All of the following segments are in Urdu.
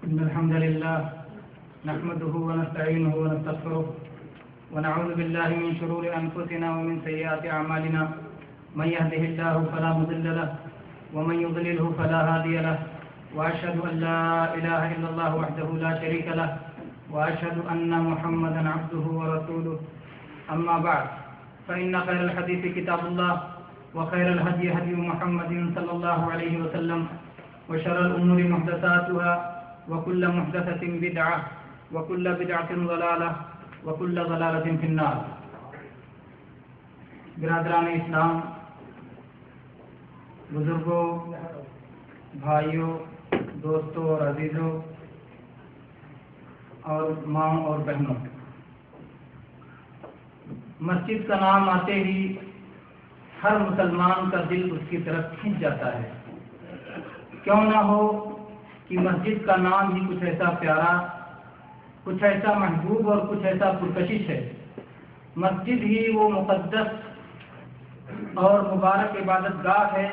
إن الحمد لله نحمده ونستعينه ونستغفره ونعوذ بالله من شرور أنفسنا ومن سيئات أعمالنا من يهده الله فلا مضل له ومن يضلله فلا هادي له وأشهد أن لا إله إلا الله وحده لا شريك له وأشهد أن محمدا عبده ورسوله أما بعد فإن خير الحديث كتاب الله وخير الهدي هدي محمد صلى الله عليه وسلم وشر الأمور محدثاتها وكل محدثة بدعة وكل بدعة ضلالة وكل ضلالة في النار. برادران اسلام، بزرگوں، بھائیوں، دوستوں اور عزیزوں اور ماں اور بہنوں، مسجد کا نام آتے ہی ہر مسلمان کا دل اس کی طرف کھنچ جاتا ہے. کیوں نہ ہو کہ مسجد کا نام ہی کچھ ایسا پیارا، کچھ ایسا محبوب اور کچھ ایسا پرکشش ہے. مسجد ہی وہ مقدس اور مبارک عبادت گاہ ہے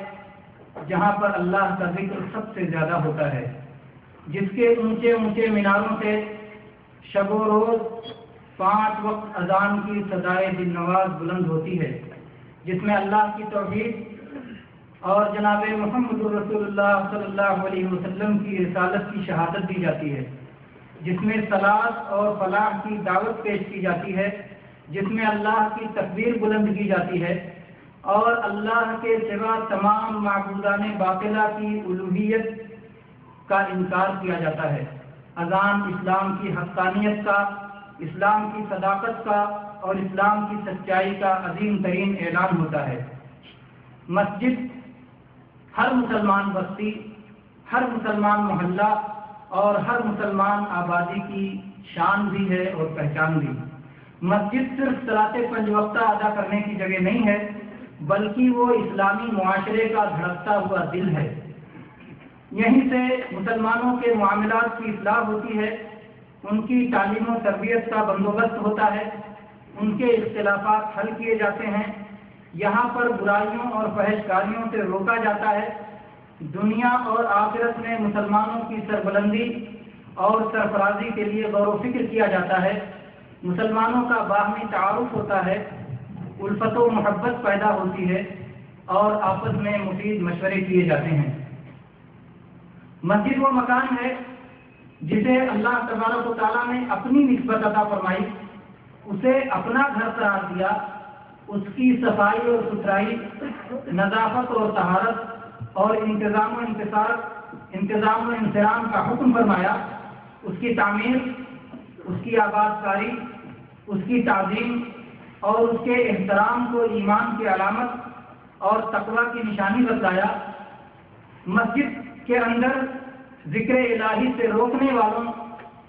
جہاں پر اللہ کا ذکر سب سے زیادہ ہوتا ہے، جس کے اونچے اونچے میناروں سے شب و روز 5 وقت اذان کی صدائے دل نواز بلند ہوتی ہے، جس میں اللہ کی توحید اور جناب محمد رسول اللہ صلی اللہ علیہ وسلم کی رسالت کی شہادت دی جاتی ہے، جس میں صلاۃ اور فلاح کی دعوت پیش کی جاتی ہے، جس میں اللہ کی تکبیر بلند کی جاتی ہے اور اللہ کے سوا تمام معبودان باطلہ کی الوہیت کا انکار کیا جاتا ہے. اذان اسلام کی حقانیت کا، اسلام کی صداقت کا اور اسلام کی سچائی کا عظیم ترین اعلان ہوتا ہے. مسجد ہر مسلمان بستی، ہر مسلمان محلہ اور ہر مسلمان آبادی کی شان بھی ہے اور پہچان بھی. مسجد صرف صلاۃ 5 وقتہ ادا کرنے کی جگہ نہیں ہے، بلکہ وہ اسلامی معاشرے کا دھڑکتا ہوا دل ہے. یہیں سے مسلمانوں کے معاملات کی اصلاح ہوتی ہے، ان کی تعلیم و تربیت کا بندوبست ہوتا ہے، ان کے اختلافات حل کیے جاتے ہیں، یہاں پر برائیوں اور فحش کاریوں سے روکا جاتا ہے. دنیا اور آخرت میں مسلمانوں کی سربلندی اور سرفرازی کے لیے غور و فکر کیا جاتا ہے، مسلمانوں کا باہمی تعارف ہوتا ہے، الفت و محبت پیدا ہوتی ہے اور آپس میں مفید مشورے کیے جاتے ہیں. مسجد وہ مکان ہے جسے اللہ تبارک و تعالیٰ نے اپنی نسبت عطا فرمائی، اسے اپنا گھر قرار دیا، اس کی صفائی اور ستھرائی، نظافت اور طہارت اور انتظام و انصرام کا حکم فرمایا. اس کی تعمیر، اس کی آباد کاری، اس کی تعظیم اور اس کے احترام کو ایمان کی علامت اور تقوی کی نشانی بتلایا. مسجد کے اندر ذکر الہی سے روکنے والوں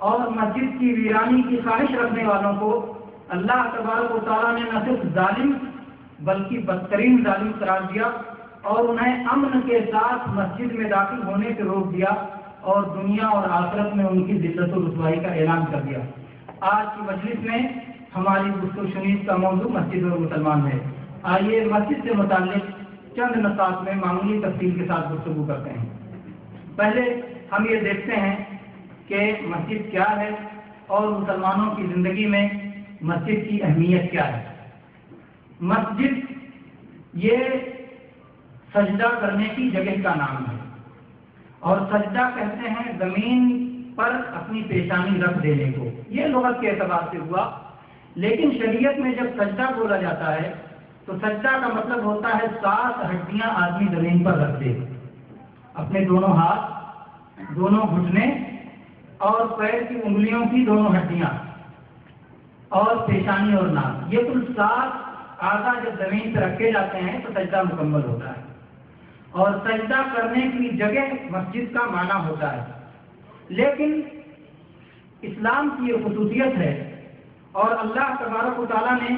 اور مسجد کی ویرانی کی خواہش رکھنے والوں کو اللہ تبارک و تعالیٰ نے نہ صرف ظالم بلکہ بدترین ظالم قرار دیا اور انہیں امن کے ساتھ مسجد میں داخل ہونے سے روک دیا اور دنیا اور آخرت میں ان کی ذلت و رسوائی کا اعلان کر دیا. آج کی مجلس میں ہماری گفت و شنید کا موضوع مسجد اور مسلمان ہے. آئیے مسجد سے متعلق چند نکات میں معمولی تفصیل کے ساتھ گفتگو کرتے ہیں. پہلے ہم یہ دیکھتے ہیں کہ مسجد کیا ہے اور مسلمانوں کی زندگی میں مسجد کی اہمیت کیا ہے. مسجد یہ سجدہ کرنے کی جگہ کا نام ہے اور سجدہ کہتے ہیں زمین پر اپنی پیشانی رکھ دینے کو. یہ لغت کے اعتبار سے ہوا، لیکن شریعت میں جب سجدہ بولا جاتا ہے تو سجدہ کا مطلب ہوتا ہے 7 ہڈیاں آدمی زمین پر رکھ دے، اپنے دونوں ہاتھ، دونوں گھٹنے اور پیر کی انگلیوں کی دونوں ہڈیاں اور پیشانی اور ناک، یہ کل 7 اعضاء جب زمین پہ رکھے جاتے ہیں تو سجدہ مکمل ہوتا ہے. اور سجدہ کرنے کی جگہ مسجد کا معنی ہوتا ہے. لیکن اسلام کی یہ خصوصیت ہے اور اللہ تبارک و تعالیٰ نے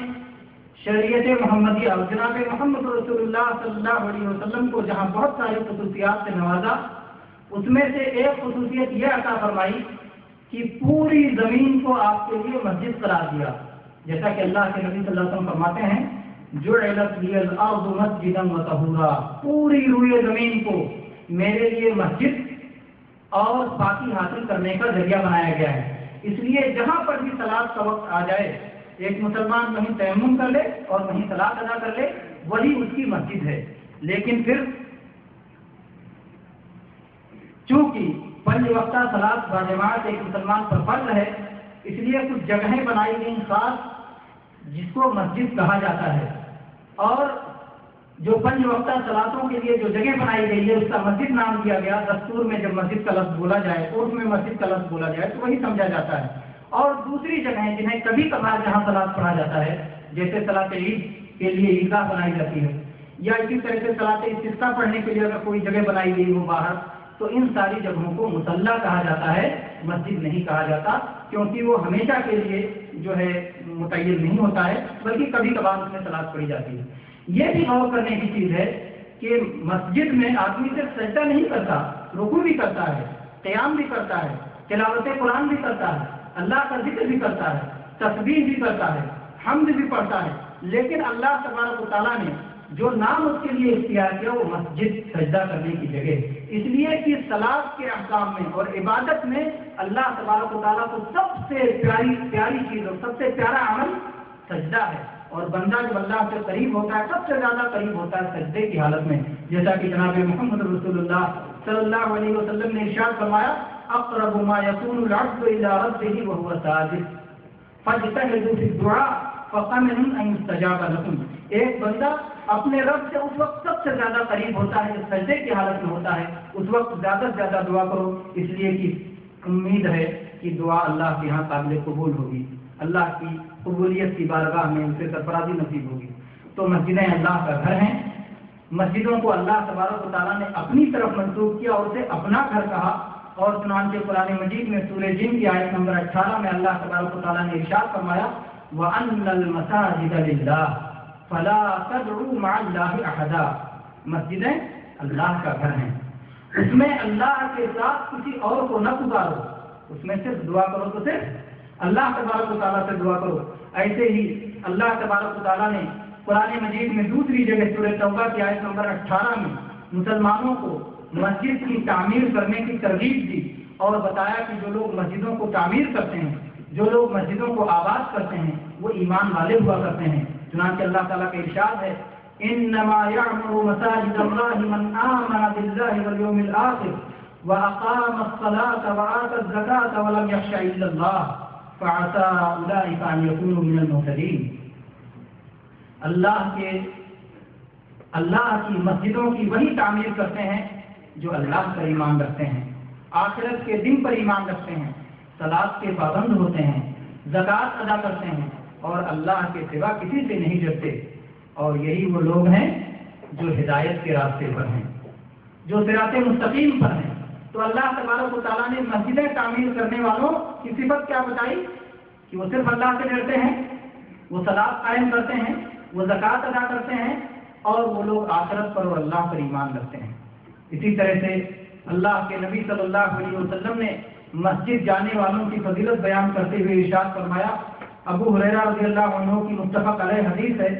شریعت محمدیہ اور جناب محمد رسول اللہ صلی اللہ علیہ وسلم کو جہاں بہت ساری خصوصیات سے نوازا، اس میں سے ایک خصوصیت یہ عطا فرمائی کہ پوری زمین کو آپ کے لیے مسجد قرار دیا. جیسا کہ اللہ کے نبی صلی اللہ علیہ وسلم فرماتے ہیں جعلت لی الارض مسجدا وطہورا، پوری روئے زمین کو میرے لیے مسجد اور پاکی حاصل کرنے کا ذریعہ بنایا گیا ہے۔ اس لیے جہاں پر بھی صلاۃ کا وقت آ جائے، ایک مسلمان وہیں تیمم کر لے اور وہیں صلاۃ ادا کر لے، وہی اس کی مسجد ہے۔ لیکن پھر چونکہ 5 وقتہ صلاۃ باجماعت ایک مسلمان پر فرض ہے، اس لیے کچھ جگہیں بنائی گئی خاص جس کو مسجد کہا جاتا ہے، اور جو 5 وقتہ صلاتوں کے لیے جو جگہ بنائی گئی ہے اس کا مسجد نام دیا گیا۔ دستور میں جب مسجد کا لفظ بولا جائے، عرف میں مسجد کا لفظ بولا جائے تو وہی سمجھا جاتا ہے۔ اور دوسری جگہیں جنہیں کبھی کبھار جہاں صلاۃ پڑھا جاتا ہے، جیسے صلاۃ عید کے لیے عیدگاہ بنائی جاتی ہے، یا اسی طرح سے صلاۃ استسقاء پڑھنے کے لیے اگر کوئی جگہ بنائی گئی ہو باہر، تو ان ساری جگہوں کو مصلی کہا جاتا ہے، مسجد نہیں کہا جاتا، کیونکہ وہ ہمیشہ کے لیے جو ہے متعین نہیں ہوتا ہے، بلکہ کبھی کبھار اس میں صلاۃ پڑھی جاتی ہے۔ یہ بھی غور کرنے کی چیز ہے کہ مسجد میں آدمی صرف سجدہ نہیں کرتا، رکوع بھی کرتا ہے، قیام بھی کرتا ہے، تلاوت قرآن بھی کرتا ہے، اللہ کا ذکر بھی کرتا ہے، تسبیح بھی کرتا ہے، حمد بھی پڑھتا ہے، لیکن اللہ تبارک و تعالیٰ نے جو نام اس کے لیے اختیار کیا وہ مسجد، سجدہ کرنے کی جگہ، اس لیے کہ صلاۃ کے احکام میں اور عبادت میں اللہ تبارک و تعالیٰ کو سب سے پیاری چیز اور سب سے پیارا عمل سجدہ ہے، اور بندہ جب اللہ سے قریب ہوتا ہے سب سے زیادہ قریب ہوتا ہے سجدے کی حالت میں، جیسا کہ جناب محمد رسول اللہ صلی اللہ علیہ وسلم نے ارشاد فرمایا، اقرب ما يكون العبد الى ربه وهو ساجد فاجتهدوا في الدعاء فقمن ان يستجاب لكم۔ ایک بندہ اپنے رب سے اس وقت سب سے زیادہ قریب ہوتا ہے جب سجدے کی حالت میں ہوتا ہے، اس وقت زیادہ سے زیادہ دعا کرو، اس لیے کہ امید ہے کہ دعا اللہ کے یہاں قابل قبول ہوگی، اللہ کی قبولیت کی بارگاہ میں اسے سرفرازی نصیب ہوگی۔ تو مسجدیں اللہ کا گھر ہیں، مسجدوں کو اللہ تبارک و تعالیٰ نے اپنی طرف منسوخ کیا اور اسے اپنا گھر کہا، اور چنانچہ قرآن مجید میں سورہ جن کی آیت نمبر 18 میں اللہ تبارک و تعالیٰ نے ارشاد فرمایا، وَأَنَّ الْمَسَاجِدَ لِلَّهِ فَلَا تَدْعُوا مَعَ اللَّهِ أَحَدًا۔ مسجدیں اللہ کا گھر ہیں، اس میں اللہ کے ساتھ کسی اور کو نہ پکارو، اس میں صرف دعا کرو تو صرف اللہ تبارک و تعالیٰ سے دعا کرو۔ ایسے ہی اللہ تبارک و تعالیٰ نے قرآن مجید میں دوسری جگہ سورہ توبہ کی آیت نمبر 18 میں مسلمانوں کو مسجد کی تعمیر کرنے کی ترغیب دی، اور بتایا کہ جو لوگ مسجدوں کو تعمیر کرتے ہیں، جو لوگ مسجدوں کو آباد کرتے ہیں، وہ ایمان والے ہوا کرتے ہیں۔ چنانچہ اللہ تعالیٰ کا ارشاد ہے، انما یعمر مساجد اللہ من آمن باللہ والیوم الآخر واقام الصلاة وآتى الزکاة ولم یخش الا اللہ فعسى اولئک ان یکونوا من المہتدین۔ اللہ کی مسجدوں کی وہی تعمیر کرتے ہیں جو اللہ پر ایمان رکھتے ہیں، آخرت کے دن پر ایمان رکھتے ہیں، صلاۃ کے پابند ہوتے ہیں، زکوٰۃ ادا کرتے ہیں، اور اللہ کے سوا کسی سے نہیں ڈرتے، اور یہی وہ لوگ ہیں جو ہدایت کے راستے پر ہیں، جو صراط مستقیم پر ہیں۔ تو اللہ تبارک و تعالیٰ نے مسجدیں تعمیر کرنے والوں کی صفت کیا بتائی کہ وہ صرف اللہ سے ڈرتے ہیں، وہ صلاۃ قائم کرتے ہیں، وہ زکوٰۃ ادا کرتے ہیں، اور وہ لوگ آخرت پر اور اللہ پر ایمان رکھتے ہیں۔ اسی طرح سے اللہ کے نبی صلی اللہ علیہ وسلم نے مسجد جانے والوں کی فضیلت بیان کرتے ہوئے ارشاد فرمایا، ابو ہریرہ رضی اللہ عنہ کی متفق علیہ حدیث ہے،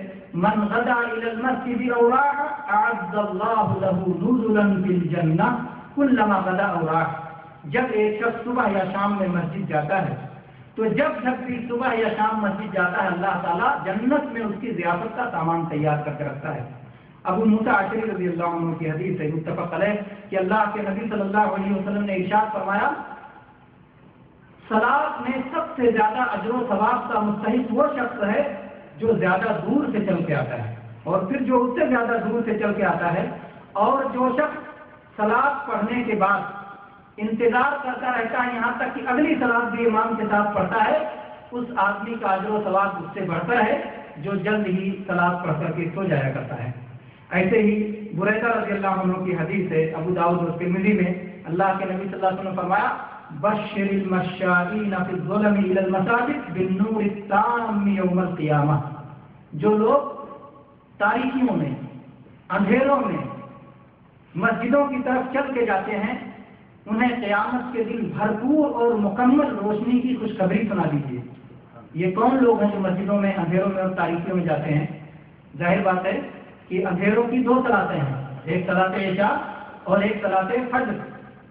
من غدا الى المسجد او راح اعد اللہ له نزلا في الجنہ كلما غدا او راح۔ جب ایک شخص صبح یا شام میں مسجد جاتا ہے تو جب بھی صبح یا شام مسجد جاتا ہے، اللہ تعالیٰ جنت میں اس کی ضیافت کا سامان تیار کر کے رکھتا ہے۔ ابو موسیٰ اشعری رضی اللہ عنہ کی حدیث ہے متفق علیہ کہ اللہ کے نبی صلی اللہ علیہ وسلم نے ارشاد فرمایا، صلاۃ میں سب سے زیادہ اجر و ثواب کا مستحق وہ شخص ہے جو زیادہ دور سے چل کے آتا ہے، اور پھر جو اس سے زیادہ دور سے چل کے آتا ہے، اور جو شخص صلاۃ پڑھنے کے بعد انتظار کرتا رہتا ہے یہاں تک کہ اگلی صلاۃ بھی امام کے ساتھ پڑھتا ہے، اس آدمی کا اجر و ثواب اس سے بڑھتا ہے جو جلد ہی صلاۃ پڑھ کر کے سو جایا کرتا ہے۔ ایسے ہی بریدہ رضی اللہ عنہ کی حدیث ہے ابو داؤد اور ترمذی میں، اللہ کے نبی صلی اللہ علیہ وسلم نے فرمایا، بشر المشائین فی الظلم الی المساجد بالنور التام یوم القیامہ۔ جو لوگ تاریکیوں میں، اندھیروں میں مسجدوں کی طرف چل کے جاتے ہیں، انہیں قیامت کے دن بھرپور اور مکمل روشنی کی خوشخبری سنا دیجیے۔ یہ کون لوگ ہیں جو مسجدوں میں اندھیروں میں اور تاریکیوں میں جاتے ہیں؟ ظاہر بات ہے کہ اندھیروں کی 2 صلاتیں ہیں، ایک صلاۃ عشاء اور ایک صلاۃ فجر۔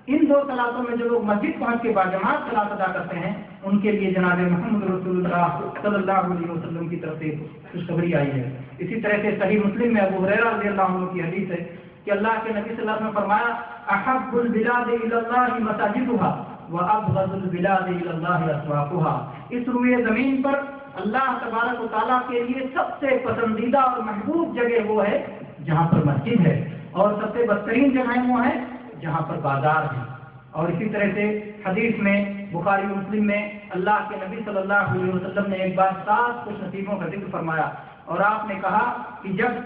ان دو صلاتوں میں جو لوگ مسجد پہنچ کے باجماعت صلاۃ ادا کرتے ہیں ان کے لیے جناب محمد رسول اللہ صلی اللہ علیہ وسلم کی طرف سے خوشخبری آئی ہے۔ اسی طرح سے صحیح مسلم میں ابو ہریرہ رضی اللہ عنہ کی حدیث ہے کہ اللہ کے نبی صلی اللہ علیہ وسلم نے فرمایا احب البلاد الی اللہ مساجدها وابغض البلاد الی اللہ اسواقها، اس روئے زمین پر اللہ تبارک و تعالیٰ کے لیے سب سے پسندیدہ اور محبوب جگہ وہ ہے جہاں پر مسجد ہے، اور سب سے بدترین جگہیں وہ ہیں جہاں پر بازار ہیں۔ اور اسی طرح سے حدیث میں بخاری مسلم میں اللہ کے نبی صلی اللہ علیہ وسلم نے ایک بار 7 خوش نصیبوں کا ذکر فرمایا، اور آپ نے کہا کہ جب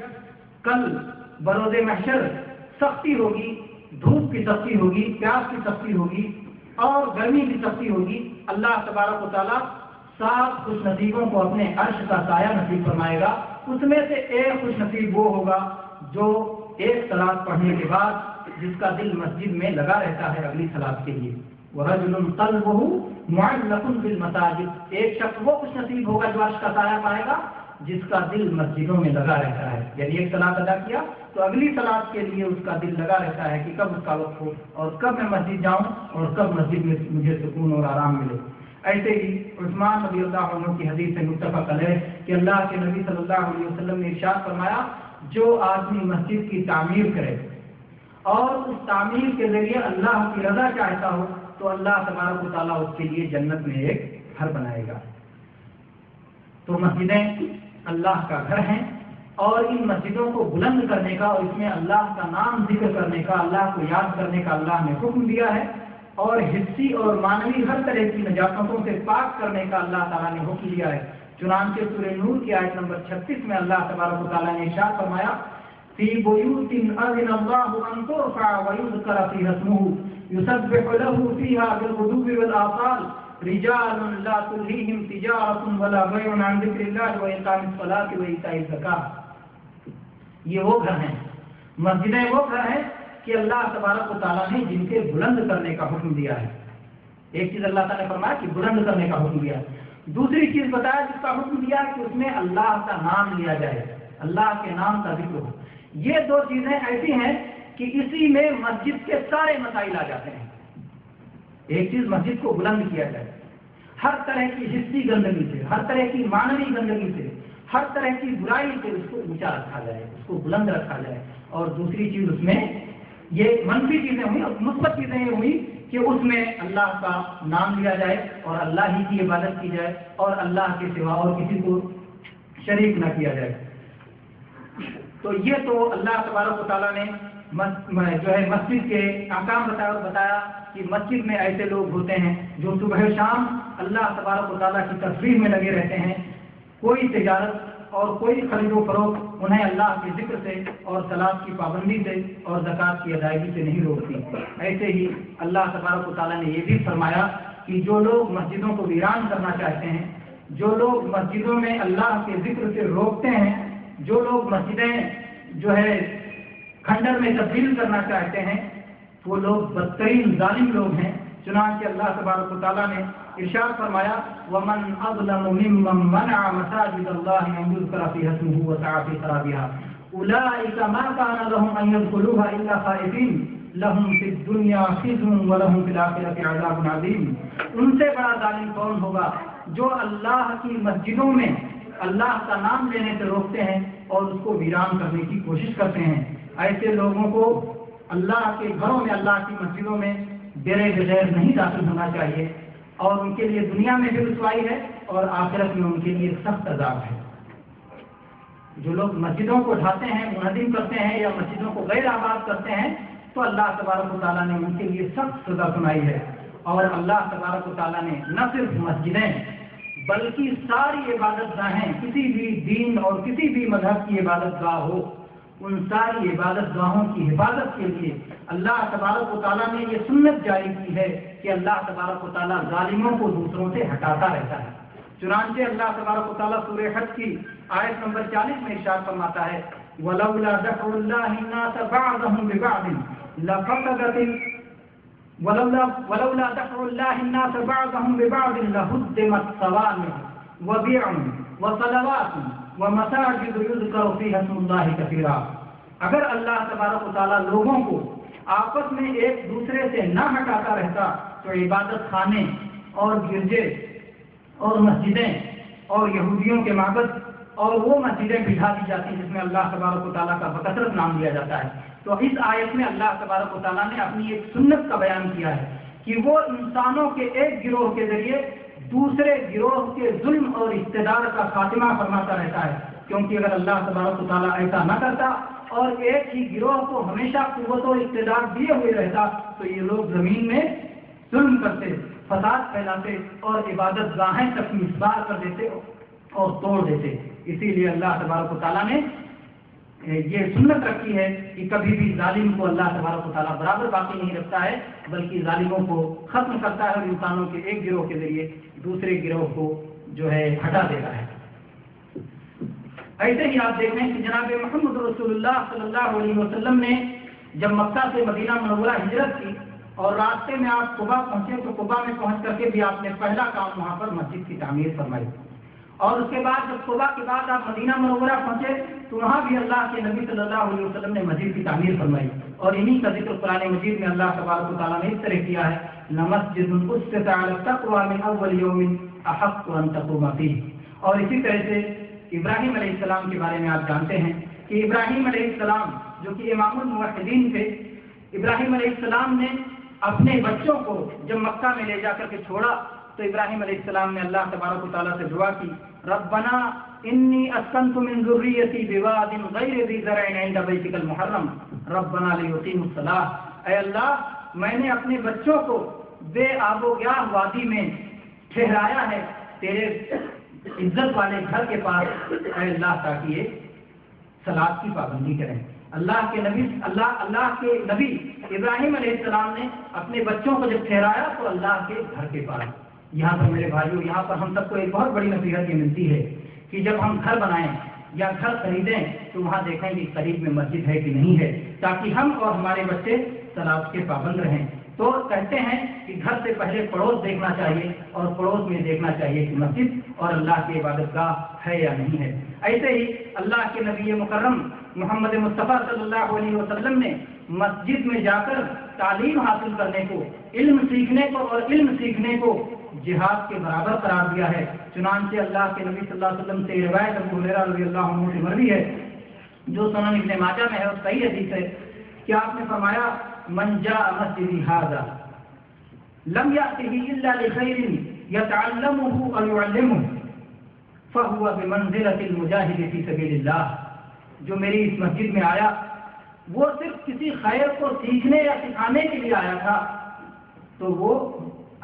کل بروز محشر سختی ہوگی، دھوپ کی سختی ہوگی، پیاس کی سختی ہوگی اور گرمی کی سختی ہوگی، اللہ تبارک و تعالیٰ 7 خوش نصیبوں کو اپنے عرش کا سایہ نصیب فرمائے گا۔ اس میں سے ایک خوش نصیب وہ ہوگا جو ایک صلاۃ پڑھنے کے بعد جس کا دل مسجد میں لگا رہتا ہے اگلی صلاۃ کے لیے۔ وَرَجُلٌ قَلْبُهُ مُعَلَّقٌ بِالْمَسَاجِدِ، ایک شخص وہ خوش نصیب ہوگا جو عرش کا سایہ پائے گا جس کا دل مسجدوں میں لگا رہتا ہے، یعنی ایک صلاۃ ادا کیا تو اگلی صلاۃ کے لیے اس کا دل لگا رہتا ہے کہ کب اس کا وقت ہو اور کب میں مسجد جاؤں اور کب مسجد میں مجھے سکون اور آرام ملے۔ ایسے ہی عثمان رضی اللہ عنہ کی حدیث سے متفق علیہ کہ اللہ کے نبی صلی اللہ علیہ وسلم نے ارشاد فرمایا جو آدمی مسجد کی تعمیر کرے اور اس تعمیر کے ذریعے اللہ کی رضا چاہتا ہو تو اللہ تبارک و تعالیٰ اس کے لیے جنت میں ایک گھر بنائے گا۔ تو مسجدیں اللہ کا گھر ہیں، اور ان مسجدوں کو بلند کرنے کا اور اس میں اللہ کا نام ذکر کرنے کا، اللہ کو یاد کرنے کا اللہ نے حکم دیا ہے، اور حسی اور معنوی ہر طرح کی نجاستوں سے پاک کرنے کا اللہ تعالیٰ نے حکم دیا ہے۔ چنانچہ سورہ نور کی آیت نمبر 36 میں اللہ تبارک و تعالیٰ نے ارشاد فرمایا فی بیوت اذن اللہ ان ترفع ویذکر فیہا اسمہ یسبح لہ فیہا بالغدو والآصال رجال لا تلہیہم تجارۃ ولا بیع عن ذکر اللہ واقام الصلاۃ وایتاء الزکاۃ۔ یہ وہ گھر ہیں، مسجدیں وہ گھر ہیں کہ اللہ تبارک و تعالیٰ نے جن کے بلند کرنے کا حکم دیا ہے۔ ایک چیز اللہ تعالیٰ نے فرمایا کہ بلند کرنے کا حکم دیا ہے، دوسری چیز بتایا جس کا حکم دیا کہ اس میں اللہ کا نام لیا جائے، اللہ کے نام کا ذکر ہو۔ یہ دو چیزیں ایسی ہیں کہ اسی میں مسجد کے سارے مسائل آ جاتے ہیں۔ ایک چیز مسجد کو بلند کیا جائے، ہر طرح کی حسی گندگی سے، ہر طرح کی معنوی گندگی سے، ہر طرح کی برائی سے اس کو اونچا رکھا جائے، اس کو بلند رکھا جائے۔ اور دوسری چیز اس میں یہ منفی چیزیں ہوئی اور مثبت چیزیں یہ ہوئی کہ اس میں اللہ کا نام لیا جائے اور اللہ ہی کی عبادت کی جائے اور اللہ کے سوا اور کسی کو شریک نہ کیا جائے۔ تو یہ تو اللہ تبارک و تعالیٰ نے جو ہے مسجد کے احکام بتایا اور بتایا کہ مسجد میں ایسے لوگ ہوتے ہیں جو صبح شام اللہ تبارک و تعالیٰ کی تسبیح میں لگے رہتے ہیں، کوئی تجارت اور کوئی خرید و فروخت انہیں اللہ کے ذکر سے اور صلاۃ کی پابندی سے اور زکوٰۃ کی ادائیگی سے نہیں روکتی۔ ایسے ہی اللہ تبارک و تعالیٰ نے یہ بھی فرمایا کہ جو لوگ مسجدوں کو ویران کرنا چاہتے ہیں، جو لوگ مسجدوں میں اللہ کے ذکر سے روکتے ہیں، جو لوگ مسجدیں جو ہے کھنڈر میں تبدیل کرنا چاہتے ہیں، وہ لوگ بدترین ظالم لوگ ہیں۔ چنانچہ اللہ تبارک و تعالیٰ نے ارشاد فرمایا وَمَنْ أَظْلَمُ مِمَّنْ مَنَعَ مَسَاجِدَ اللَّهِ أَنْ يُذْكَرَ فِيهَا اسْمُهُ وَسَعَى فِي خَرَابِهَا أُولَٰئِكَ مَا كَانَ لَهُمْ أَنْ يَدْخُلُوهَا إِلَّا خَائِفِينَ لَهُمْ فِي الدُّنْيَا خِزْيٌ وَلَهُمْ فِي الْآخِرَةِ عَذَابٌ عَظِيمٌ۔ ان سے بڑا ظالم کون ہوگا جو اللہ کی مسجدوں میں اللہ کا نام لینے سے روکتے ہیں اور اس کو ویران کرنے کی کوشش کرتے ہیں۔ ایسے لوگوں کو اللہ کے گھروں میں، اللہ کی مسجدوں میں بے بغیر نہیں داخل ہونا چاہیے، اور ان کے لیے دنیا میں بھی رسوائی ہے اور آخرت میں ان کے لیے سخت عذاب ہے۔ جو لوگ مسجدوں کو ڈھاتے ہیں، منہدم کرتے ہیں یا مسجدوں کو غیر آباد کرتے ہیں تو اللہ تبارک و تعالیٰ نے ان کے لیے سخت سزا سنائی ہے۔ اور اللہ تبارک و تعالیٰ نے نہ صرف مسجدیں بلکہ ساری عبادت گاہیں، کسی بھی دین اور کسی بھی مذہب کی عبادت گاہ ہو، ان ساری عبادت گاہوں کی حفاظت کے لیے اللہ تبارک و تعالیٰ نے یہ سنت جاری کی ہے کہ اللہ تبارک و تعالیٰ ظالموں کو دوسروں سے ہٹاتا رہتا ہے۔ چنانچہ اللہ تبارک و تعالیٰ سورہ حج کی آیت نمبر 40 میں ارشاد فرماتا ہے وَلَوْلَا دَفْعُ اللَّهِ النَّاسَ بَعْضَهُم بِبَعْضٍ وَلَوْلَا دَفْعُ اللَّهِ النَّاسَ بَعْضَهُم بِبَعْضٍ لَهُدِّمَتْ صَوَامِعُ وَبِيعٌ وَصَلَوَاتٌ وَمَسَاجِدُ يُذْكَرُ فِيهَا اسْمُ اللَّهِ كَثِيرًا۔ اگر اللہ تبارک و تعالیٰ لوگوں کو آپس میں ایک دوسرے سے نہ ہٹاتا رہتا تو عبادت خانے اور گرجے اور مسجدیں اور یہودیوں کے معبد اور وہ مسجدیں بٹھا دی جاتی جس میں اللہ تبارک و تعالیٰ کا بکثرت نام لیا جاتا ہے۔ تو اس آیت میں اللہ تبارک و تعالیٰ نے اپنی ایک سنت کا بیان کیا ہے کہ وہ انسانوں کے ایک گروہ کے ذریعے دوسرے گروہ کے ظلم اور اقتدار کا خاتمہ فرماتا رہتا ہے، کیونکہ اگر اللہ تبارک و تعالیٰ ایسا نہ کرتا اور ایک ہی گروہ کو ہمیشہ قوت و اقتدار دیے ہوئے رہتا تو یہ لوگ زمین میں ظلم کرتے، فساد پھیلاتے اور عبادت گاہیں تک مسمار کر دیتے اور توڑ دیتے۔ اسی لیے اللہ تبارک و تعالیٰ نے یہ سنت رکھی ہے کہ کبھی بھی ظالم کو اللہ تبارک و تعالیٰ برابر باقی نہیں رکھتا ہے، بلکہ ظالموں کو ختم کرتا ہے اور انسانوں کے ایک گروہ کے ذریعے دوسرے گروہ کو جو ہے ہٹا دیتا ہے۔ ایسے ہی آپ دیکھ رہے ہیں کہ جناب محمد رسول اللہ صلی اللہ علیہ وسلم نے جب مکہ سے مدینہ منورہ ہجرت کی اور راستے میں آپ قبا پہنچے تو قبا میں پہنچ کر کے بھی آپ نے پہلا کام وہاں پر مسجد کی تعمیر فرمائی، اور اس کے بعد جب قبا کے بعد آپ مدینہ منورہ پہنچے تو وہاں بھی اللہ کے نبی صلی اللہ علیہ وسلم نے مسجد کی تعمیر فرمائی، اور انہی کا ذکر قرآن مجید میں اللہ تبارک و تعالیٰ نے اس طرح کیا ہے، لمسجد اسست علی التقوی من اول یوم احق ان تقوم فیہ۔ اور اسی طرح سے ابراہیم علیہ السلام کے بارے میں آپ جانتے ہیں کہ ابراہیم علیہ السلام جو کہ امام الموحدین تھے، ابراہیم علیہ السلام نے اپنے بچوں کو جب مکہ میں لے جا کر کے چھوڑا تو ابراہیم علیہ السلام نے اللہ تبارک و تعالیٰ سے دعا کی، ربنا انی اسکنت من ذریتی بواد غیر ذی زرع عند بیتک المحرم ربنا لیقیموا الصلاۃ۔ اے اللہ، میں نے اپنے بچوں کو بے آب و گیاہ وادی میں ٹھہرایا ہے تیرے عزت والے گھر کے پاس، اے اللہ، تاکہ یہ صلاۃ کی پابندی کریں۔ اللہ کے نبی ابراہیم علیہ السلام نے اپنے بچوں کو جب ٹھہرایا تو اللہ کے گھر کے پاس۔ یہاں پر میرے بھائیوں، یہاں پر ہم سب کو ایک بہت بڑی نصیحت یہ ملتی ہے کہ جب ہم گھر بنائیں یا گھر خریدیں تو وہاں دیکھیں کہ قریب میں مسجد ہے کہ نہیں ہے، تاکہ ہم اور ہمارے بچے صلاۃ کے پابند رہیں۔ تو کہتے ہیں کہ گھر سے پہلے پڑوس دیکھنا چاہیے اور پڑوس میں دیکھنا چاہیے کہ مسجد اور اللہ کی عبادت گاہ ہے یا نہیں ہے۔ ایسے ہی اللہ کے نبی مکرم محمد مصطفیٰ صلی اللہ علیہ وسلم نے مسجد میں جا کر تعلیم حاصل کرنے کو، علم سیکھنے کو اور علم سیکھنے کو جہاد کے برابر قرار دیا ہے۔ چنانچہ اللہ کے نبی صلی اللہ علیہ وسلم سے روایت ابو ہریرہ رضی اللہ عنہ سے مروی ہے جو سنن ابن ماجہ میں ہے اور صحیح حدیث ہے کہ آپ نے فرمایا، من جاء مسجدی ھذا لم یأتہ الا لخیر یتعلمہ او یعلمہ فہو بمنزلۃ المجاہد فی سبیل اللہ۔ جو میری اس مسجد میں آیا وہ صرف کسی خیر کو سیکھنے یا سکھانے کے لیے آیا تھا تو وہ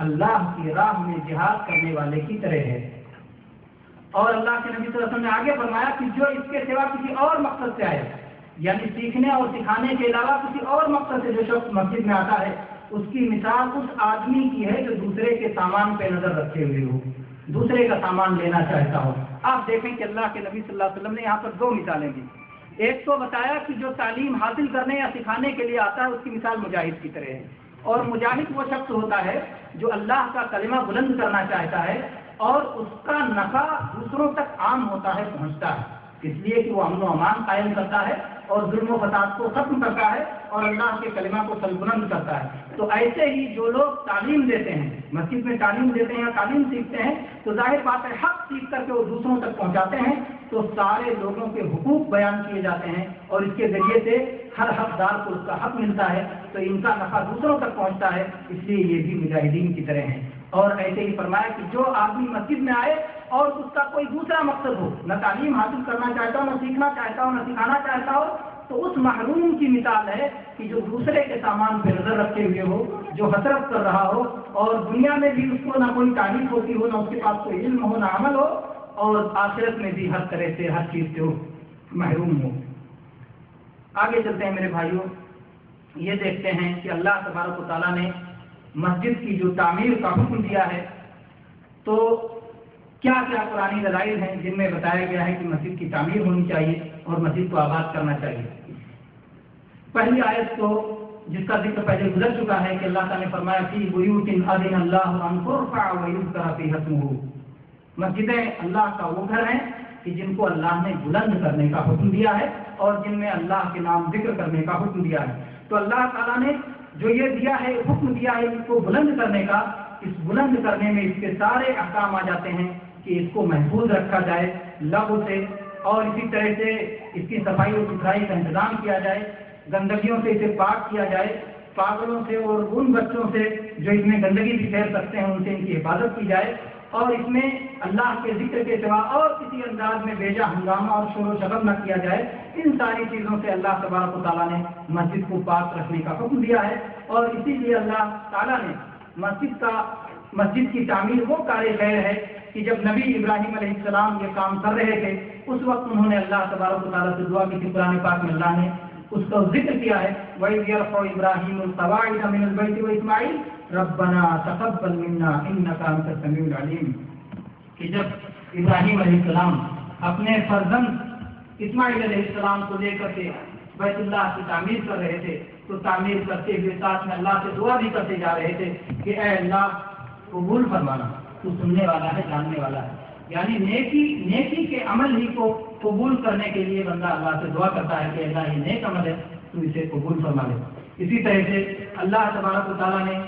اللہ کی راہ میں جہاد کرنے والے کی طرح ہے۔ اور اللہ کے نبی صلی اللہ علیہ وسلم نے آگے فرمایا کہ جو اس کے سوا کسی اور مقصد سے آئے، یعنی سیکھنے اور سکھانے کے علاوہ کسی اور مقصد سے جو شخص مسجد میں آتا ہے، اس کی مثال اس آدمی کی ہے جو دوسرے کے سامان پہ نظر رکھے ہوئے ہو، دوسرے کا سامان لینا چاہتا ہو۔ آپ دیکھیں کہ اللہ کے نبی صلی اللہ علیہ وسلم نے یہاں پر دو مثالیں دی۔ ایک تو بتایا کہ جو تعلیم حاصل کرنے یا سکھانے کے لیے آتا ہے اس کی مثال مجاہد کی طرح ہے، اور مجاہد وہ شخص ہوتا ہے جو اللہ کا کلمہ بلند کرنا چاہتا ہے اور اس کا نفع دوسروں تک عام ہوتا ہے، پہنچتا ہے، اس لیے کہ وہ امن و امان قائم کرتا ہے اور ظلم و فساد کو ختم کرتا ہے اور اللہ کے کلمہ کو سربلند کرتا ہے۔ تو ایسے ہی جو لوگ تعلیم دیتے ہیں، مسجد میں تعلیم دیتے ہیں یا تعلیم سیکھتے ہیں، تو ظاہر بات ہے حق سیکھ کر کے وہ دوسروں تک پہنچاتے ہیں تو سارے لوگوں کے حقوق بیان کیے جاتے ہیں اور اس کے ذریعے سے ہر حقدار کو اس کا حق ملتا ہے، تو ان کا نفع دوسروں تک پہنچتا ہے، اس لیے یہ بھی مجاہدین کی طرح ہیں۔ اور ایسے ہی فرمایا کہ جو آدمی مسجد میں آئے اور اس کا کوئی دوسرا مقصد ہو، نہ تعلیم حاصل کرنا چاہتا ہو، نہ سیکھنا چاہتا ہو، نہ سکھانا چاہتا ہو، تو اس محروم کی مثال ہے کہ جو دوسرے کے سامان پہ نظر رکھے ہوئے ہو، جو حسرت کر رہا ہو اور دنیا میں بھی اس کو نہ کوئی تعریف ہوتی ہو، نہ اس کے پاس کوئی علم ہو، نہ عمل ہو، اور آخرت میں بھی ہر طرح سے ہر چیز سے محروم ہو۔ آگے چلتے ہیں میرے بھائیوں، یہ دیکھتے ہیں کہ اللہ تبارک و تعالیٰ نے مسجد کی جو تعمیر کا حکم دیا ہے تو کیا کیا قرآنی دلائل ہیں جن میں بتایا گیا ہے کہ مسجد کی تعمیر ہونی چاہیے اور مسجد کو آباد کرنا چاہیے۔ پہلی آیت تو جس کا ذکر پہلے گزر چکا ہے کہ اللہ تعالیٰ نے فرمایا فی بیوت اذن اللہ ان ترفع ویذکر فیہا اسمہ، مسجدیں اللہ کا وہ گھر ہیں کہ جن کو اللہ نے بلند کرنے کا حکم دیا ہے اور جن میں اللہ کے نام ذکر کرنے کا حکم دیا ہے۔ تو اللہ تعالیٰ نے جو یہ دیا ہے، حکم دیا ہے اس کو بلند کرنے کا، اس بلند کرنے میں اس کے سارے احکام آ جاتے ہیں کہ اس کو محفوظ رکھا جائے لغو سے، اور اسی طرح سے اس کی صفائی و ستھرائی کا انتظام کیا جائے، گندگیوں سے اسے پاک کیا جائے، پاگلوں سے اور ان بچوں سے جو اس میں گندگی بھی پھیر سکتے ہیں ان سے ان کی حفاظت کی جائے، اور اس میں اللہ کے ذکر کے سوا اور کسی انداز میں بیجا ہنگامہ اور شور و شغب نہ کیا جائے۔ ان ساری چیزوں سے اللہ تبارک و تعالیٰ نے مسجد کو پاک رکھنے کا حکم دیا ہے، اور اسی لیے اللہ تعالیٰ نے مسجد کی تعمیر وہ کار خیر ہے کہ جب نبی ابراہیم علیہ السلام یہ کام کر رہے تھے اس وقت انہوں نے اللہ تبارک و تعالیٰ سے دعا کی تھی۔ قرآن پاک میں اللہ نے اس کا ذکر کیا ہے، وَإِذْ يَرْفَعُ إِبْرَاهِيمُ الْقَوَاعِدَ مِنَ الْبَيْتِ وَإِسْمَاعِيلُ رَبَّنَا تَقَبَّلْ مِنَّا إِنَّكَ أَنْتَ السَّمِيعُ الْعَلِيمُ، کہ جب ابراہیم علیہ السلام اپنے فرزند اسماعیل علیہ السلام کو لے کر کے بیت اللہ کی تعمیر کر رہے تھے تو تعمیر کرتے ہوئے ساتھ میں اللہ سے دعا بھی کرتے جا رہے تھے کہ اے اللہ قبول فرمانا، تو سننے والا ہے، جاننے والا ہے۔ یعنی نیکی کے عمل ہی کو قبول کرنے کے لیے بندہ اللہ سے دعا کرتا ہے کہ اللہ یہ نیک عمل ہے تو اسے قبول فرما لے۔ اسی طرح سے اللہ تبارک و تعالیٰ نے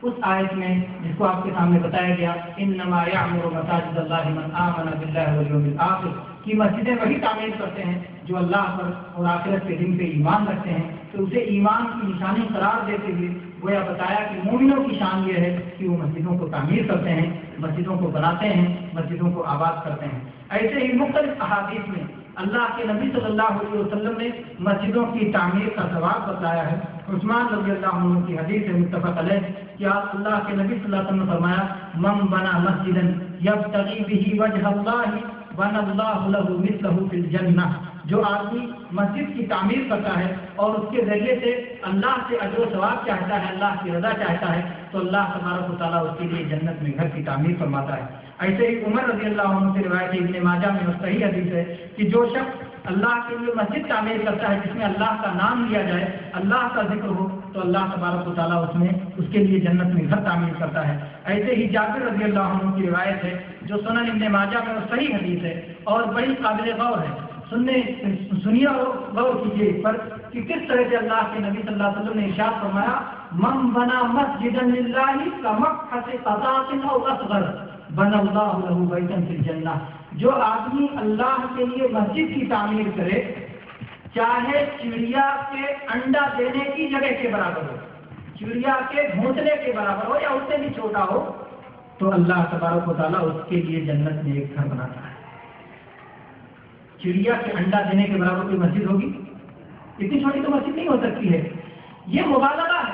اس آیت میں جس کو آپ کے سامنے بتایا گیا، انما یعمر مساجد اللہ من آمن باللہ والیوم الآخر، کہ مسجدیں وہی تعمیر کرتے ہیں جو اللہ پر اور آخرت کے دن پہ ایمان رکھتے ہیں، تو اسے ایمان کی نشانی قرار دیتے ہوئے گویا بتایا کہ مومنوں کی شان یہ ہے کہ وہ مسجدوں کو تعمیر کرتے ہیں، مسجدوں کو بناتے ہیں، مسجدوں کو آباد کرتے ہیں۔ ایسے ہی مختلف احادیث میں اللہ کے نبی صلی اللہ علیہ وسلم نے مسجدوں کی تعمیر کا ثواب بتایا ہے۔ عثمان رضی اللہ عنہ کی حدیث ہے متفق علیہ کہ اللہ کے نبی صلی اللہ علیہ وسلم نے فرمایا، من بنا مسجدا یبتغی بہ وجہ اللہ بنى اللہ لہ مثلہ فی الجنہ، جو آدمی مسجد کی تعمیر کرتا ہے اور اس کے ذریعے سے اللہ سے اجر و ثواب چاہتا ہے، اللہ کی رضا چاہتا ہے، تو اللہ تبارک و تعالیٰ اس کے لیے جنت میں گھر کی تعمیر فرماتا ہے۔ ایسے ہی عمر رضی اللہ عنہ سے روایت ابن ماجہ میں اور صحیح حدیث ہے کہ جو شخص اللہ کے لیے مسجد تعمیر کرتا ہے جس میں اللہ کا نام لیا جائے، اللہ کا ذکر ہو، تو اللہ تبارک و تعالیٰ اس کے لیے جنت میں گھر تعمیر کرتا ہے۔ ایسے ہی جابر رضی اللہ عنہ کی روایت ہے جو سنن ابن ماجہ میں اور صحیح حدیث ہے اور بڑی قابل غور ہے۔ سنیے اور غور کیجیے اس پر کہ کس طرح سے اللہ کے نبی صلی اللہ علیہ وسلم نے ارشاد فرمایا، من بنا مسجدا للہ کمقحة قطاة او اصغر بنى اللہ لہ بیتا فی الجنہ، جو آدمی اللہ کے لیے مسجد کی تعمیر کرے چاہے چڑیا کے انڈا دینے کی جگہ کے برابر ہو، چڑیا کے گھونسلے کے برابر ہو یا اس سے بھی چھوٹا ہو، تو اللہ تبارک و تعالیٰ اس کے لیے جنت میں ایک گھر بناتا ہے۔ چڑیا کے انڈا دینے کے برابر کوئی مسجد ہوگی؟ اتنی چھوٹی تو مسجد نہیں ہو سکتی ہے، یہ مبالغہ ہے۔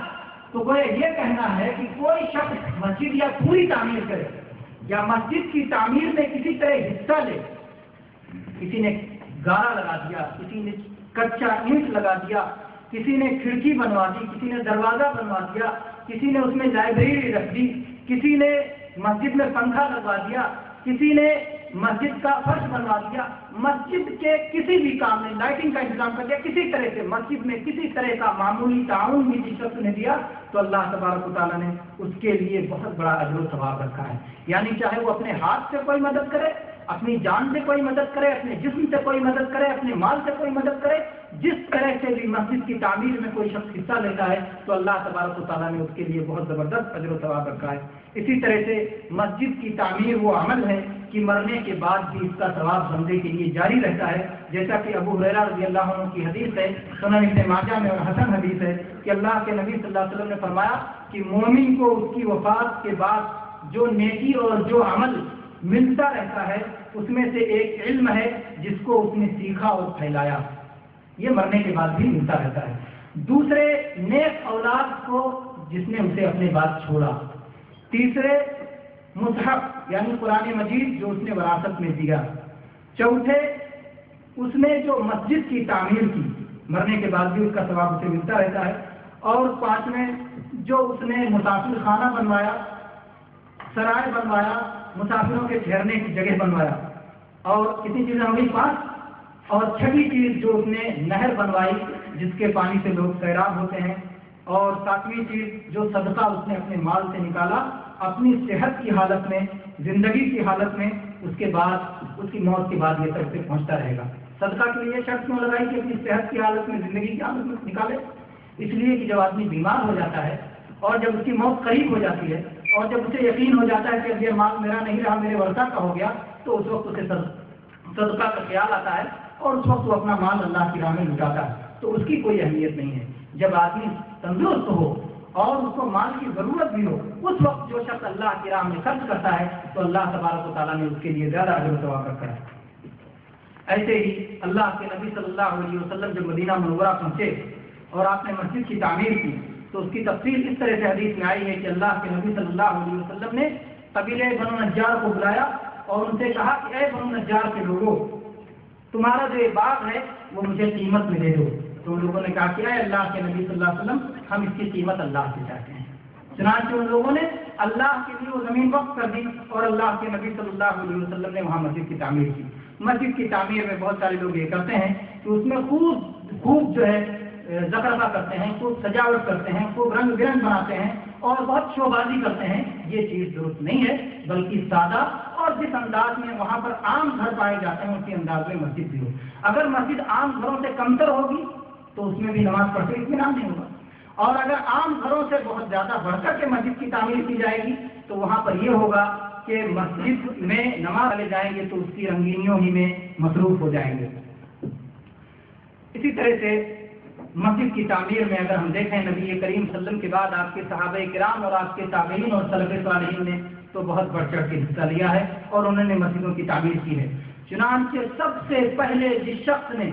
تو کوئی یہ کہنا ہے کہ کوئی شخص مسجد یا پوری تعمیر کرے یا مسجد کی تعمیر میں کسی طرح حصہ لے، کسی نے گارا لگا دیا، کسی نے کچا اینٹ لگا دیا، کسی نے کھڑکی بنوا دی، کسی نے دروازہ بنوا دیا، کسی نے اس میں لائبریری رکھ دی، کسی نے مسجد میں پنکھا لگوا دیا، کسی نے مسجد کا فرش بنوا دیا، مسجد کے کسی بھی کام میں لائٹنگ کا انتظام کر دیا، کسی طرح سے مسجد میں کسی طرح کا معمولی تعاون بھی جس شخص نے دیا تو اللہ تبارک و تعالیٰ نے اس کے لیے بہت بڑا اجر و ثواب رکھا ہے۔ یعنی چاہے وہ اپنے ہاتھ سے کوئی مدد کرے، اپنی جان سے کوئی مدد کرے، اپنے جسم سے کوئی مدد کرے، اپنے مال سے کوئی مدد کرے، جس طرح سے بھی مسجد کی تعمیر میں کوئی شخص حصہ لیتا ہے تو اللہ تبارک و تعالیٰ نے اس کے لیے بہت زبردست اجر و ثواب رکھا ہے۔ اسی طرح سے مسجد کی تعمیر وہ عمل ہے کہ مرنے کے بعد بھی اس کا ثواب بندے کے لیے جاری رہتا ہے، جیسا کہ ابو ہریرہ رضی اللہ عنہ کی حدیث ہے، سنن ابن ماجہ میں اور حسن حدیث ہے کہ اللہ کے نبی صلی اللہ علیہ وسلم نے فرمایا کہ مومن کو اس کی وفات کے بعد جو نیکی اور جو عمل ملتا رہتا ہے اس میں سے ایک علم ہے جس کو اس نے سیکھا اور پھیلایا، یہ مرنے کے بعد بھی ملتا رہتا ہے۔ دوسرے، نیک اولاد کو جس نے اسے اپنے بعد چھوڑا۔ تیسرے، مصحف یعنی قرآن مجید جو اس نے وراثت میں دیا۔ چوتھے، اس نے جو مسجد کی تعمیر کی، مرنے کے بعد بھی اس کا ثواب اسے ملتا رہتا ہے۔ اور پانچویں، جو اس نے مسافر خانہ بنوایا، سرائے بنوایا، مسافروں کے ٹھہرنے کی جگہ بنوایا، اور کتنی چیزیں ہو گئی؟ 5۔ اور چھٹی چیز جو اس نے نہر بنوائی جس کے پانی سے لوگ سیراب ہوتے ہیں، اور 7ویں چیز جو صدقہ اس نے اپنے مال سے نکالا اپنی صحت کی حالت میں، زندگی کی حالت میں، اس کے بعد اس کی موت کے بعد یہ تک سے پہنچتا رہے گا۔ صدقہ کے لیے شرط کیوں لگائی کہ اپنی صحت کی حالت میں، زندگی کی حالت میں نکالے؟ اس لیے کہ جب آدمی بیمار ہو جاتا ہے اور جب اس کی موت قریب ہو جاتی ہے اور جب اسے یقین ہو جاتا ہے کہ اب یہ مال میرا نہیں رہا، میرے ورثہ کا ہو گیا، تو اس وقت اسے صدقہ کا خیال آتا ہے اور اس وقت وہ اپنا مال اللہ کی راہ میں لٹاتا ہے، تو اس کی کوئی اہمیت نہیں ہے۔ جب آدمی تندرست ہو اور اس کو مال کی ضرورت بھی ہو، اس وقت جو شخص اللہ کی راہ میں خرچ کرتا ہے تو اللہ تبارک و تعالیٰ نے اس کے لیے زیادہ اجر و ثواب رکھا ہے۔ ایسے ہی اللہ کے نبی صلی اللہ علیہ وسلم جب مدینہ منورہ پہنچے اور آپ نے مسجد کی تعمیر کی تو اس کی تفصیل اس طرح سے حدیث میں آئی ہے کہ اللہ کے نبی صلی اللہ علیہ وسلم نے قبیلہ بنو نجار کو بلایا اور ان سے کہا کہ اے بنو نجار کے لوگوں، تمہارا جو یہ باغ ہے وہ مجھے قیمت میں دے دو۔ تو ان لوگوں نے کہا کہ اے اللہ کے نبی صلی اللہ علیہ وسلم، ہم اس کی قیمت اللہ سے چاہتے ہیں۔ چنانچہ ان لوگوں نے اللہ کے لیے وہ زمین وقف کر دی اور اللہ کے نبی صلی اللہ علیہ وسلم نے وہاں مسجد کی تعمیر کی۔ مسجد کی تعمیر میں بہت سارے لوگ یہ کرتے ہیں کہ اس میں خوب جو ہے زخرفہ کرتے ہیں، خوب سجاوٹ کرتے ہیں، خوب رنگ برنگ بناتے ہیں اور بہت شو بازی کرتے ہیں۔ یہ چیز درست نہیں ہے، بلکہ سادہ اور جس انداز میں وہاں پر عام گھر پائے جاتے ہیں اسی انداز میں مسجد بھی ہو۔ اگر مسجد عام گھروں سے کمتر ہوگی تو اس میں بھی نماز پڑھ کے اطمینان نہیں ہوگا، اور اگر عام گھروں سے بہت زیادہ بڑھ کر کے مسجد کی تعمیر کی جائے گی تو وہاں پر یہ ہوگا کہ مسجد میں نماز لے جائیں گے تو اس کی رنگینیوں ہی میں مصروف ہو جائیں گے۔ اسی طرح سے مسجد کی تعمیر میں اگر ہم دیکھیں نبی کریم صلی اللہ علیہ وسلم کے بعد آپ کے صحابہ کرام اور آپ کے تابعین اور سلف صالحین نے تو بہت بڑھ چڑھ کے حصہ لیا ہے اور انہوں نے مسجدوں کی تعمیر کی ہے۔ چنانچہ سب سے پہلے جس شخص نے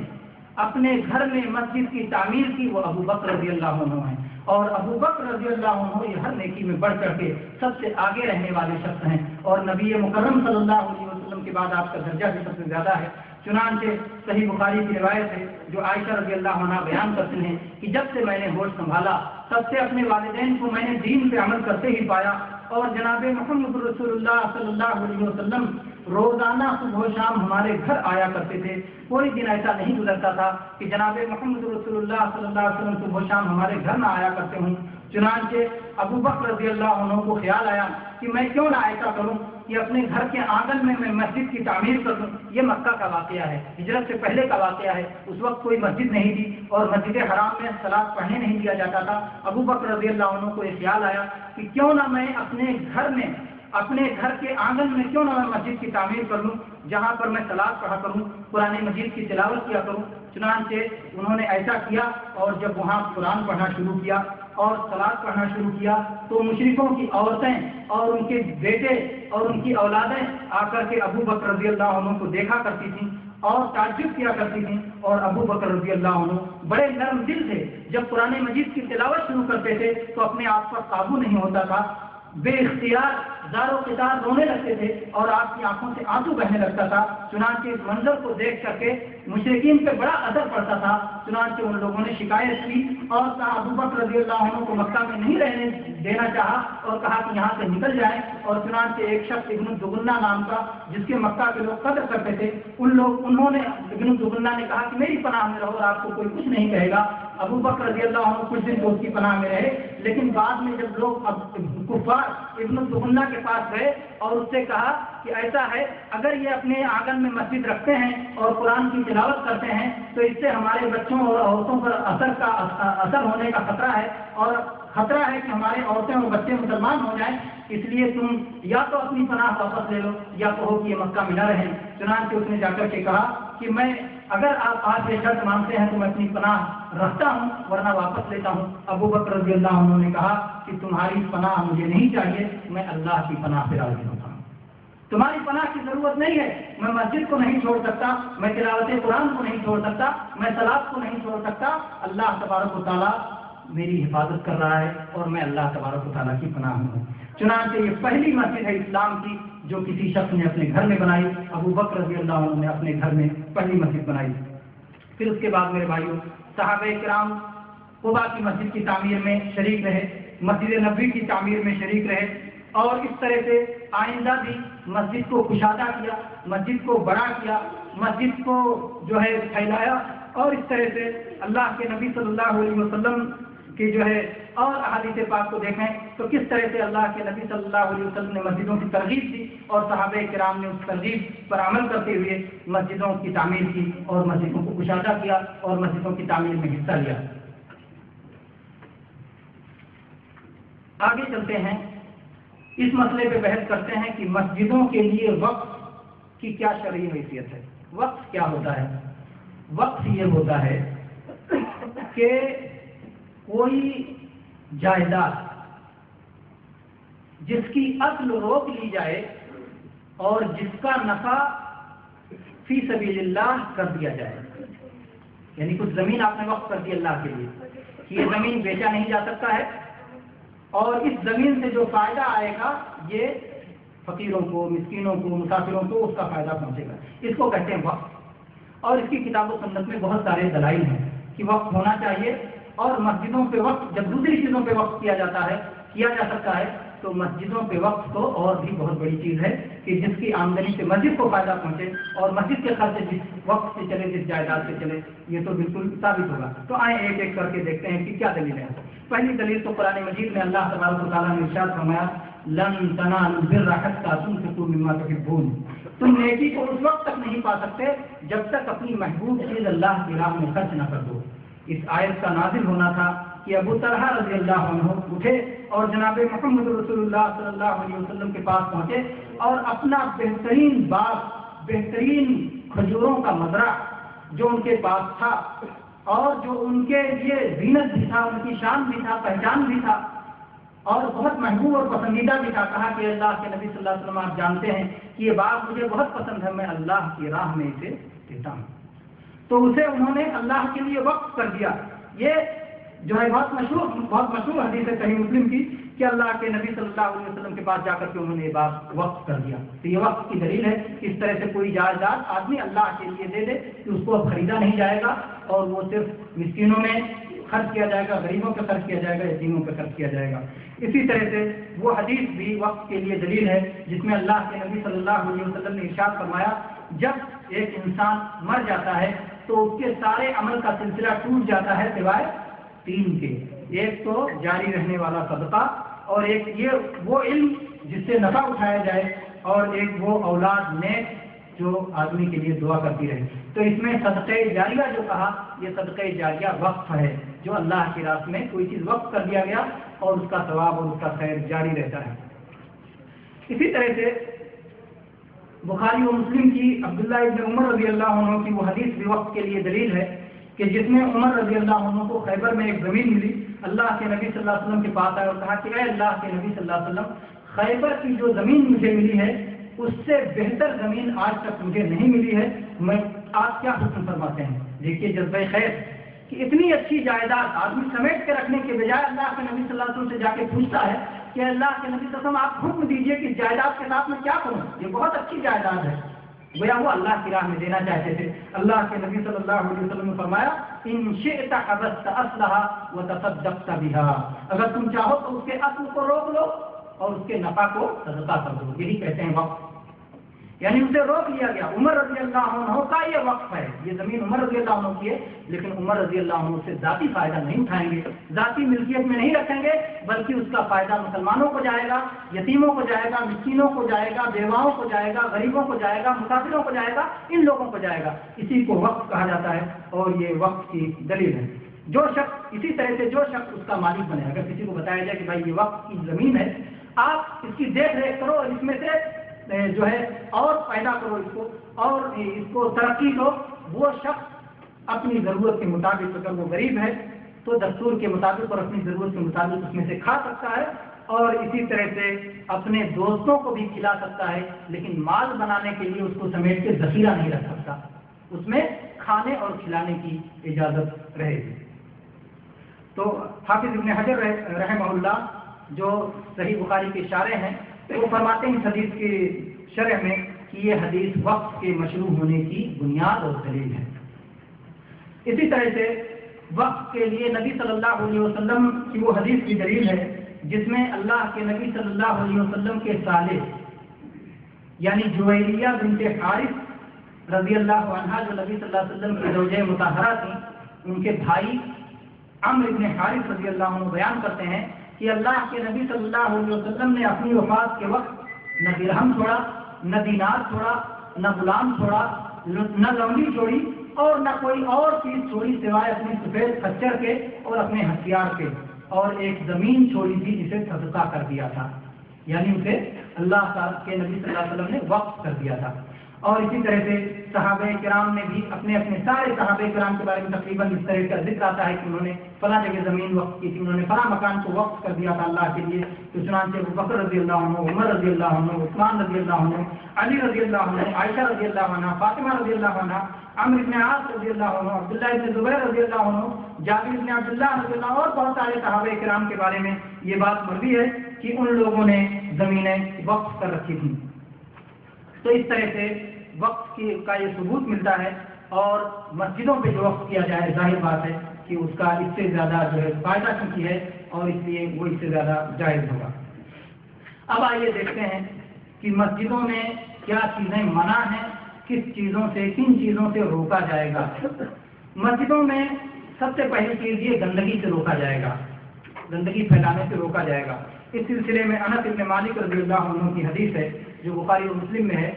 اپنے گھر میں مسجد کی تعمیر کی وہ ابو بکر رضی اللہ عنہ ہیں، اور ابو بکر رضی اللہ عنہ یہ ہر نیکی میں بڑھ کر کے سب سے آگے رہنے والے شخص ہیں، اور نبی مکرم صلی اللہ علیہ وسلم کے بعد آپ کا درجہ بھی سب سے زیادہ ہے۔ چنانچہ صحیح بخاری کی روایت ہے جو عائشہ رضی اللہ عنہ بیان کرتی ہیں کہ جب سے میں نے ہوش سنبھالا تب سے اپنے والدین کو میں نے دین پہ عمل کرتے ہی پایا، اور جناب محمد رسول اللہ صلی اللہ علیہ وسلم روزانہ صبح و شام ہمارے گھر آیا کرتے تھے۔ کوئی دن ایسا نہیں گزرتا تھا کہ جناب محمد رسول اللہ صلی اللہ علیہ وسلم صبح و شام ہمارے گھر نہ آیا کرتے ہوں۔ چنانچہ ابو بکر رضی اللہ عنہ کو خیال آیا کہ میں کیوں نہ ایسا کروں کہ اپنے گھر کے آنگن میں مسجد کی تعمیر کر دوں۔ یہ مکہ کا واقعہ ہے، ہجرت سے پہلے کا واقعہ ہے، اس وقت کوئی مسجد نہیں تھی اور مسجد حرام میں صلاۃ پڑھنے نہیں دیا جاتا تھا۔ ابو بکر رضی اللہ عنہ کو یہ خیال آیا کہ کیوں نہ میں اپنے گھر کے آنگن میں کیوں نہ میں مسجد کی تعمیر کر لوں جہاں پر میں صلاۃ پڑھا کروں، قرآن مجید کی تلاوت کیا کروں۔ چنانچہ انہوں نے ایسا کیا، اور جب وہاں قرآن پڑھنا شروع کیا اور صلاۃ پڑھنا شروع کیا تو مشرکوں کی عورتیں اور ان کے بیٹے اور ان کی اولادیں آ کر کے ابو بکر رضی اللہ عنہ کو دیکھا کرتی تھیں اور تعجب کیا کرتی تھیں، اور ابو بکر رضی اللہ عنہ بڑے نرم دل تھے، جب قرآن مجید کی تلاوت شروع کرتے تھے تو اپنے آپ پر قابو نہیں ہوتا تھا، بے اختیار زار و قطار رونے لگتے تھے اور آپ کی آنکھوں سے آنسو بہنے لگتا تھا۔ چنانچہ اس منظر کو دیکھ کر کے مشرکین پہ بڑا اثر پڑتا تھا۔ چنانچہ ان لوگوں نے شکایت کی اور کہا ابو بکر رضی اللہ عنہ کو مکہ میں نہیں رہنے دینا چاہا اور کہا کہ یہاں سے نکل جائیں، اور چنانچہ ایک شخص ابن الدغنہ نام کا جس کے مکہ کے لوگ قدر کرتے تھے انہوں نے ابن الدغنہ نے کہا کہ میری پناہ میں رہو اور آپ کو کوئی کچھ نہیں کہے گا۔ ابو بکر رضی اللہ عنہ کچھ دن تو اس کی پناہ میں رہے، لیکن بعد میں جب لوگ کفار ابن الدغنہ کے پاس گئے اور اس سے کہا کہ ایسا ہے اگر یہ اپنے آنگن میں مسجد رکھتے ہیں اور قرآن کی تلاوت کرتے ہیں تو اس سے ہمارے بچوں اور عورتوں پر اثر ہونے کا خطرہ ہے، اور خطرہ ہے کہ ہمارے عورتیں اور بچے مسلمان ہو جائیں، اس لیے تم یا تو اپنی پناہ واپس لے لو یا کہو کہ یہ مکہ میں نہ رہیں۔ چنانچہ اس نے جا کر کے کہا کہ میں اگر آپ آج یہ شرط مانتے ہیں تو میں اپنی پناہ رکھتا ہوں ورنہ واپس لیتا ہوں۔ ابو بکر رضی اللہ عنہ نے کہا کہ تمہاری پناہ مجھے نہیں چاہیے، میں اللہ کی پناہ پہ راضی ہوتا ہوں، تمہاری پناہ کی ضرورت نہیں ہے، میں مسجد کو نہیں چھوڑ سکتا، میں تلاوت قرآن کو نہیں چھوڑ سکتا، میں صلاۃ کو نہیں چھوڑ سکتا، اللہ تبارک و تعالیٰ میری حفاظت کر رہا ہے اور میں اللہ تبارک و تعالیٰ کی پناہ میں ہوں۔ چنانچہ یہ پہلی مسجد ہے اسلام کی جو کسی شخص نے اپنے گھر میں بنائی، ابو بکر رضی اللہ عنہ نے اپنے گھر میں پہلی مسجد بنائی۔ پھر اس کے بعد میرے بھائیوں صحابہ کرام قباء کی مسجد کی تعمیر میں شریک رہے، مسجد نبوی کی تعمیر میں شریک رہے، اور اس طرح سے آئندہ بھی مسجد کو کشادہ کیا، مسجد کو بڑا کیا، مسجد کو جو ہے پھیلایا، اور اس طرح سے اللہ کے نبی صلی اللہ علیہ وسلم کی جو ہے اور احادیث پاک کو دیکھیں تو کس طرح سے اللہ کے نبی صلی اللہ علیہ وسلم نے مسجدوں کی ترغیب دی اور صحابہ کرام نے اس ترغیب پر عمل کرتے ہوئے مسجدوں کی تعمیر کی اور مسجدوں کو کشادہ کیا اور مسجدوں کی تعمیر میں حصہ لیا۔ آگے چلتے ہیں، اس مسئلے پہ بحث کرتے ہیں کہ مسجدوں کے لیے وقف کی کیا شرعی حیثیت ہے۔ وقف کیا ہوتا ہے؟ وقف یہ ہوتا ہے کہ کوئی جائیداد جس کی اصل روک لی جائے اور جس کا نفع فی سبیل اللہ کر دیا جائے، یعنی کچھ زمین آپ نے وقف کر دی اللہ کے لیے کہ یہ زمین بیچا نہیں جا سکتا ہے، اور اس زمین سے جو فائدہ آئے گا یہ فقیروں کو، مسکینوں کو، مسافروں کو اس کا فائدہ پہنچے گا، اس کو کہتے ہیں وقف۔ اور اس کی کتاب و سنت میں بہت سارے دلائل ہیں کہ وقف ہونا چاہیے، اور مسجدوں پہ وقف جب دوسری چیزوں پہ وقف کیا جا سکتا ہے تو مسجدوں پہ وقف تو اور بھی بہت بڑی چیز ہے کہ جس کی آمدنی سے مسجد کو فائدہ پہنچے اور مسجد کے خرچے جس وقت سے چلے، جس جائیداد سے چلے، یہ تو بالکل ثابت ہوگا۔ تو آئیں ایک ایک کر کے دیکھتے ہیں کہ کیا دلیل ہے۔ پہلی دلیل تو قرآن مجید میں اللہ تبارک و تعالیٰ نے ارشاد فرمایا، لن تنالوا البر حتى تنفقوا مما تحبون، تم نیکی کو اس وقت تک نہیں پا سکتے جب تک اپنی محبوب چیز اللہ کی راہ میں خرچ نہ کر دو۔ اس آیت کا نازل ہونا تھا کہ ابو طلحہ رضی اللہ عنہ اٹھے اور جناب محمد رسول اللہ صلی اللہ علیہ وسلم کے پاس پہنچے اور اپنا بہترین باغ، بہترین کھجوروں کا مزرعہ جو ان کے پاس تھا اور جو ان کے لیے زینت بھی تھا، ان کی شان بھی تھا، پہچان بھی تھا اور بہت محبوب اور پسندیدہ بھی تھا، کہا کہ اللہ کے نبی صلی اللہ علیہ وسلم آپ جانتے ہیں کہ یہ باغ مجھے بہت پسند ہے، میں اللہ کی راہ میں اسے دیتا ہوں۔ تو اسے انہوں نے اللہ کے لیے وقف کر دیا۔ یہ جو ہے بہت مشہور حدیث ہے صحیح مسلم کی کہ اللہ کے نبی صلی اللہ علیہ وسلم کے پاس جا کر کے انہوں نے یہ بات وقف کر دیا۔ تو یہ وقف کی دلیل ہے کہ اس طرح سے کوئی جائیداد آدمی اللہ کے لیے دے دے کہ اس کو اب خریدا نہیں جائے گا اور وہ صرف مسکینوں میں خرچ کیا جائے گا، غریبوں پہ خرچ کیا جائے گا، یتیموں پہ خرچ کیا جائے گا۔ اسی طرح سے وہ حدیث بھی وقف کے لیے دلیل ہے جس میں اللہ کے نبی صلی اللہ علیہ وسلم نے ارشاد فرمایا، جب ایک انسان مر جاتا ہے تو اس کے سارے عمل کا سلسلہ ٹوٹ جاتا ہے سوائے تین کے، ایک تو جاری رہنے والا صدقہ، اور ایک یہ وہ علم جس سے نفع اٹھایا جائے، اور ایک وہ اولاد نیک جو آدمی کے لیے دعا کرتی رہے۔ تو اس میں صدقہ جاریہ جو کہا، یہ صدقہ جاریہ وقف ہے، جو اللہ کی راہ میں کوئی چیز وقف کر دیا گیا اور اس کا ثواب اور اس کا خیر جاری رہتا ہے۔ اسی طرح سے بخاری و مسلم کی عبداللہ ابن عمر رضی اللہ عنہ کی وہ حدیث بھی وقف کے لیے دلیل ہے کہ جس میں عمر رضی اللہ عنہ کو خیبر میں ایک زمین ملی، اللہ کے نبی صلی اللہ علیہ وسلم کے پاس آئے اور کہا کہ اے اللہ کے نبی صلی اللہ علیہ وسلم، خیبر کی جو زمین مجھے ملی ہے اس سے بہتر زمین آج تک مجھے نہیں ملی ہے، میں آپ کیا حکم فرماتے ہیں؟ دیکھیے جذبہ خیر کہ اتنی اچھی جائیداد آدمی سمیٹ کے رکھنے کے بجائے اللہ کے نبی صلی اللہ علیہ وسلم سے جا کے پوچھتا ہے کہ اللہ کے نبی صلی اللہ علیہ وسلم آپ حکم دیجئے کہ اس جائیداد کے ساتھ میں کیا کروں، یہ بہت اچھی جائیداد ہے۔ گویا وہ اللہ کی راہ میں دینا چاہتے تھے۔ اللہ کے نبی صلی اللہ علیہ وسلم نے فرمایا، ان شئت حبست اصلها وتصدقت بها، اگر تم چاہو تو اس کے اصل کو روک لو اور اس کے نفع کو صدقہ کر دو، یہی کہتے ہیں وقف، یعنی اسے روک لیا گیا۔ عمر رضی اللہ عنہ کا یہ وقف ہے، یہ زمین عمر رضی اللہ عنہ کی ہے، لیکن عمر رضی اللہ عنہ سے ذاتی فائدہ نہیں اٹھائیں گے، ذاتی ملکیت میں نہیں رکھیں گے، بلکہ اس کا فائدہ مسلمانوں کو جائے گا، یتیموں کو جائے گا، مسکینوں کو جائے گا، بیواؤں کو جائے گا، غریبوں کو جائے گا، مسافروں کو جائے گا، ان لوگوں کو جائے گا۔ اسی کو وقف کہا جاتا ہے اور یہ وقف کی دلیل ہے۔ جو شخص اسی طرح سے جو شخص اس کا مالک بنے، اگر کسی کو بتایا جائے کہ بھائی یہ وقف کی زمین ہے، آپ اس کی دیکھ ریکھ کرو اور اس میں سے جو ہے اور پیدا کرو، اس کو اور اس کو ترقی دو، وہ شخص اپنی ضرورت کے مطابق، اگر وہ غریب ہے تو دستور کے مطابق اور اپنی ضرورت کے مطابق اس میں سے کھا سکتا ہے، اور اسی طرح سے اپنے دوستوں کو بھی کھلا سکتا ہے، لیکن مال بنانے کے لیے اس کو سمیٹ کے ذخیرہ نہیں رکھ سکتا، اس میں کھانے اور کھلانے کی اجازت رہے گی۔ تو حافظ ابن حجر رحمہ اللہ جو صحیح بخاری کے شارح ہیں، وہ فرماتے ہیں اس حدیث کی شرح میں کہ یہ حدیث وقف کے مشروع ہونے کی بنیاد اور دلیل ہے۔ اسی طرح سے وقف کے لیے نبی صلی اللہ علیہ وسلم کی وہ حدیث کی دلیل ہے جس میں اللہ کے نبی صلی اللہ علیہ وسلم کے سالے یعنی جویریہ بنت حارث رضی اللہ عنہا، جو نبی صلی اللہ علیہ وسلم کی زوجہ مطہرہ تھیں، ان کے بھائی عمرو بن حارث رضی اللہ عنہ بیان کرتے ہیں کہ اللہ کے نبی صلی اللہ علیہ وسلم نے اپنی وفات کے وقت نہ درہم چھوڑا، نہ دینار چھوڑا، نہ غلام چھوڑا، نہ لونڈی چھوڑی، اور نہ کوئی اور چیز چھوڑی سوائے اپنی سفید خچر کے اور اپنے ہتھیار کے، اور ایک زمین چھوڑی تھی جسے صدقہ کر دیا تھا، یعنی اسے اللہ کے نبی صلی اللہ علیہ وسلم نے وقف کر دیا تھا۔ اور اسی طرح سے صحابہ کرام نے بھی اپنے اپنے سارے صحابہ کرام کے بارے میں تقریباً اس طرح کا ذکر آتا ہے کہ انہوں نے فلاں جگہ زمین وقف کی تھی، انہوں نے فلاں مکان کو وقف کر دیا تھا اللہ کے لیے۔ تو چنانچہ ابو بکر رضی اللہ عنہ، عمر رضی اللہ عنہ، عثمان رضی اللہ عنہ، علی رضی اللہ عنہ، عائشہ رضی اللہ عنہ، فاطمہ رضی اللہ عنہ، عمرو بن عاص رضی اللہ عنہ، عبداللہ بن زبیر رضی اللہ عنہ، جابر بن عبداللہ رضی اللہ عنہ، اور بہت سارے صحابہ کرام کے بارے میں یہ بات مروی ہے کہ ان لوگوں نے زمینیں وقف کر رکھی تھیں۔ تو اس طرح سے وقف کا یہ ثبوت ملتا ہے، اور مسجدوں پہ جو وقف کیا جائے ظاہر بات ہے کہ اس کا اس سے زیادہ جو ہے فائدہ چونکہ ہے، اور اس لیے وہ اس سے زیادہ جائز ہوگا۔ اب آئیے دیکھتے ہیں کہ مسجدوں میں کیا چیزیں منع ہیں، کس چیزوں سے، کن چیزوں سے روکا جائے گا۔ مسجدوں میں سب سے پہلی چیز یہ گندگی سے روکا جائے گا، گندگی پھیلانے سے روکا جائے گا۔ اس سلسلے میں انس بن مالک رضی اللہ عنہ کی حدیث ہے جو بخاری اور مسلم میں ہے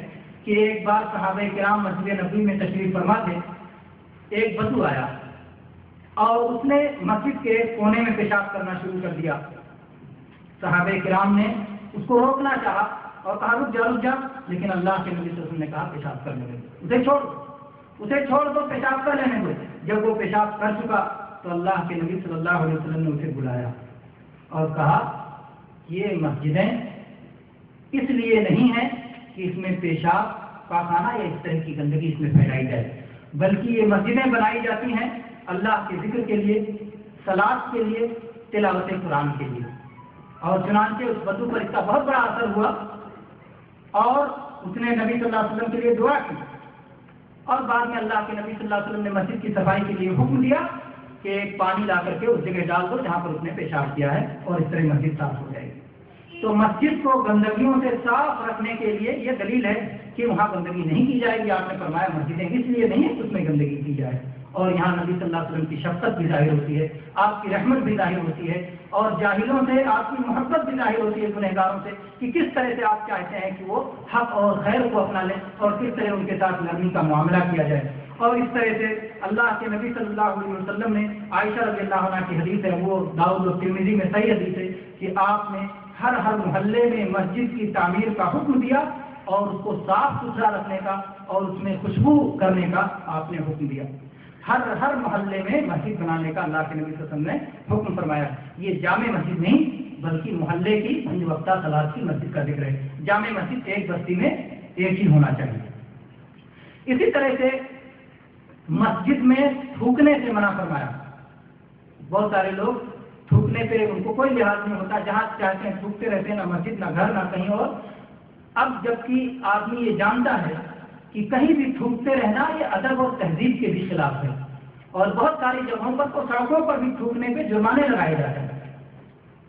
کہ ایک بار صحابہ کرام مسجد نبوی میں تشریف فرما تھے، ایک بدو آیا اور اس نے مسجد کے کونے میں پیشاب کرنا شروع کر دیا۔ صحابہ کرام نے اس کو روکنا چاہا اور کہا رک جا، لیکن اللہ کے نبی صلی اللہ علیہ وسلم نے کہا پیشاب کرنے دو، اسے چھوڑ دو، پیشاب کر لینے دو۔ جب وہ پیشاب کر چکا تو اللہ کے نبی صلی اللہ علیہ وسلم نے اسے بلایا اور کہا یہ مسجدیں اس لیے نہیں ہیں کہ اس میں پیشاب پاخانہ یا اس طرح کی گندگی اس میں پھیلائی جائے، بلکہ یہ مسجدیں بنائی جاتی ہیں اللہ کے ذکر کے لیے، صلاۃ کے لیے، تلاوت قرآن کے لیے۔ اور چنانچہ اس بدو پر اس کا بہت بڑا اثر ہوا اور اس نے نبی صلی اللہ علیہ وسلم کے لیے دعا کی، اور بعد میں اللہ کے نبی صلی اللہ علیہ وسلم نے مسجد کی صفائی کے لیے حکم دیا کہ ایک پانی لا کر کے اس جگہ ڈال دو جہاں پر اس نے پیشاب کیا ہے، اور اس طرح مسجد صاف ہو جائے گی۔ تو مسجد کو گندگیوں سے صاف رکھنے کے لیے یہ دلیل ہے کہ وہاں گندگی نہیں کی جائے گی۔ آپ نے فرمایا مسجدیں اس لیے نہیں ہے کہ اس میں گندگی کی جائے، اور یہاں نبی صلی اللہ علیہ وسلم کی شفقت بھی ظاہر ہوتی ہے، آپ کی رحمت بھی ظاہر ہوتی ہے، اور جاہلوں سے آپ کی محبت بھی ظاہر ہوتی ہے، گنہگاروں سے، کہ کس طرح سے آپ چاہتے ہیں کہ وہ حق اور خیر کو اپنا لیں اور کس طرح ان کے ساتھ نرمی کا معاملہ کیا جائے۔ اور اس طرح سے اللہ کے نبی صلی اللہ علیہ وسلم نے عائشہ رضی اللہ عنہ کی حدیث ہے، وہ داؤد اور ترمذی میں صحیح حدیث ہے کہ آپ نے ہر محلے میں مسجد کی تعمیر کا حکم دیا اور اس کو صاف ستھرا رکھنے کا اور اس میں خوشبو کرنے کا آپ نے حکم دیا۔ ہر محلے میں مسجد بنانے کا اللہ کے نبی صلی اللہ علیہ وسلم نے حکم فرمایا۔ یہ جامع مسجد نہیں بلکہ محلے کی 5 وقتہ صلاۃ کی مسجد کا ذکر ہے۔ جامع مسجد ایک بستی میں ایک ہی ہونا چاہیے۔ اسی طرح سے مسجد میں تھوکنے سے منع فرمایا۔ بہت سارے لوگ تھوکنے پہ ان کو کوئی لحاظ نہیں ہوتا، جہاں چاہتے ہیں تھوکتے رہتے ہیں، نہ مسجد، نہ گھر، نہ کہیں اور۔ اب جبکہ آدمی یہ جانتا ہے کہ کہیں بھی تھوکتے رہنا یہ ادب اور تہذیب کے بھی خلاف ہے، اور بہت ساری جگہوں پر تو سڑکوں پر بھی تھوکنے پہ جرمانے لگائے جاتے ہیں۔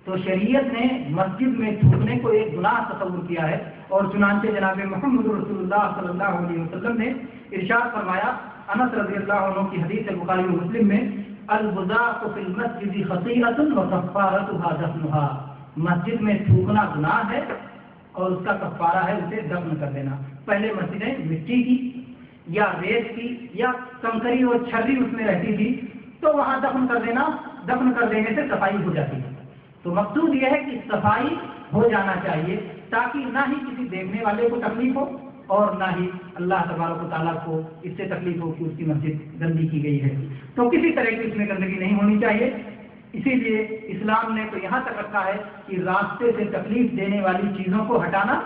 تو شریعت نے مسجد میں تھوکنے کو ایک گناہ تصور کیا ہے، اور چنانچہ جناب محمد رسول اللہ صلی اللہ علیہ وسلم نے ارشاد فرمایا، انس رضی اللہ عنہ کی حدیث ہے بخاری و مسلم میں، البذاق فی المسجد خطیئۃ وکفارتها دفنها، مسجد میں تھوکنا گناہ ہے اور اس کا کفارہ ہے اسے دفن کر دینا۔ پہلے مسجدیں مٹی کی یا ریت کی یا کنکری اور چھری اس میں رہتی تھی، تو وہاں دفن کر دینا، دفن کر دینے سے صفائی ہو جاتی ہے۔ تو مقصود یہ ہے کہ صفائی ہو جانا چاہیے تاکہ نہ ہی کسی دیکھنے والے کو تکلیف ہو اور نہ ہی اللہ تبارک و تعالیٰ کو اس سے تکلیف ہو کہ اس کی مسجد گندی کی گئی ہے۔ تو کسی طرح کی اس میں گندگی نہیں ہونی چاہیے۔ اسی لیے اسلام نے تو یہاں تک رکھا ہے کہ راستے سے تکلیف دینے والی چیزوں کو ہٹانا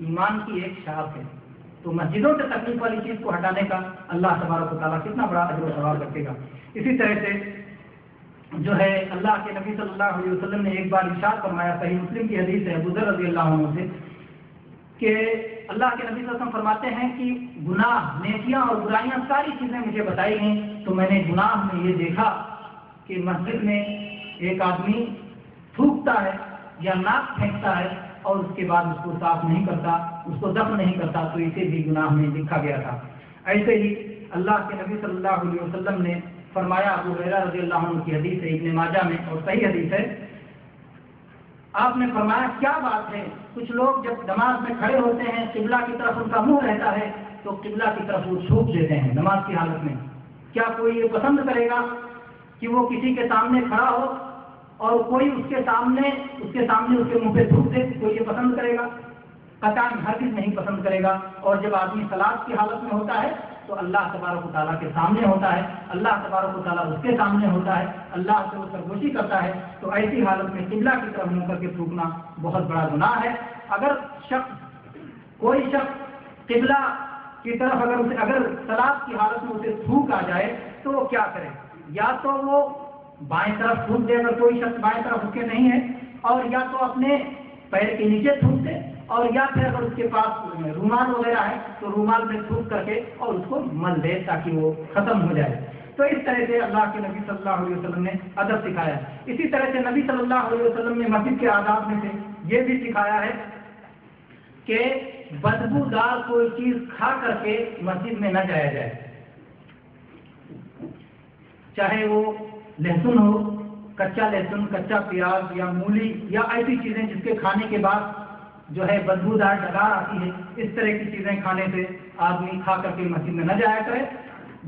ایمان کی ایک شاخ ہے۔ تو مسجدوں سے تکلیف والی چیز کو ہٹانے کا اللہ تبارک و تعالیٰ کتنا بڑا اجر و ثواب رکھے گا۔ اسی طرح سے جو ہے اللہ کے نبی صلی اللہ علیہ وسلم نے ایک بار ارشاد فرمایا، صحیح مسلم کی حدیث ہے ابو ذر رضی اللہ عنہ سے، کہ اللہ کے نبی صلی اللہ علیہ وسلم فرماتے ہیں کہ گناہ، نیکیاں اور برائیاں ساری چیزیں مجھے بتائی گئیں، تو میں نے گناہ میں یہ دیکھا کہ مسجد میں ایک آدمی تھوکتا ہے یا ناک پھینکتا ہے اور اس کے بعد اس کو صاف نہیں کرتا، اس کو دفن نہیں کرتا، تو اسے بھی گناہ میں لکھا گیا تھا۔ ایسے ہی اللہ کے نبی صلی اللہ علیہ وسلم نے فرمایا، ابو ہریرہ رضی اللہ عنہ کی حدیث ہے ابن ماجہ میں اور صحیح حدیث ہے، آپ نے فرمایا کیا بات ہے، کچھ لوگ جب نماز میں کھڑے ہوتے ہیں قبلہ کی طرف ان کا منہ رہتا ہے تو قبلہ کی طرف وہ چھوپ دیتے ہیں نماز کی حالت میں، کیا کوئی یہ پسند کرے گا کہ وہ کسی کے سامنے کھڑا ہو اور کوئی اس کے سامنے اس کے منہ پہ تھوک دے، کوئی یہ پسند کرے گا؟ قطعاً ہرگز نہیں پسند کرے گا۔ اور جب آدمی صلاۃ کی حالت میں ہوتا ہے تو اللہ تبارک و تعالیٰ کے سامنے ہوتا ہے، اللہ تبارک و تعالیٰ اس کے سامنے ہوتا ہے، اللہ سے وہ سرگوشی کرتا ہے، تو ایسی حالت میں قبلہ کی طرف منہ کر کے تھوکنا بہت بڑا گناہ ہے۔ کوئی شخص قبلہ کی طرف اگر صلاۃ کی حالت میں اسے تھوک آ جائے تو وہ کیا کرے؟ یا تو وہ بائیں طرف تھوک دے اگر کوئی شخص بائیں طرف اس کے نہیں ہے، اور یا تو اپنے پیر کے نیچے تھوک دے، اور یا پھر اگر اس کے پاس رومال وغیرہ ہے تو رومال میں تھوک کر کے اور اس کو مل دے تاکہ وہ ختم ہو جائے۔ تو اس طرح سے اللہ کے نبی صلی اللہ علیہ وسلم نے ادب سکھایا۔ اسی طرح سے نبی صلی اللہ علیہ وسلم نے مسجد کے آداب میں سے یہ بھی سکھایا ہے کہ بدبودار کوئی چیز کھا کر کے مسجد میں نہ جایا جائے، چاہے وہ لہسن ہو، کچا لہسن، کچا پیاز یا مولی یا ایسی چیزیں جس کے کھانے کے بعد جو ہے بدبودار ڈگار آتی ہے، اس طرح کی چیزیں کھانے سے آدمی کھا کر کے مسجد میں نہ جایا کرے۔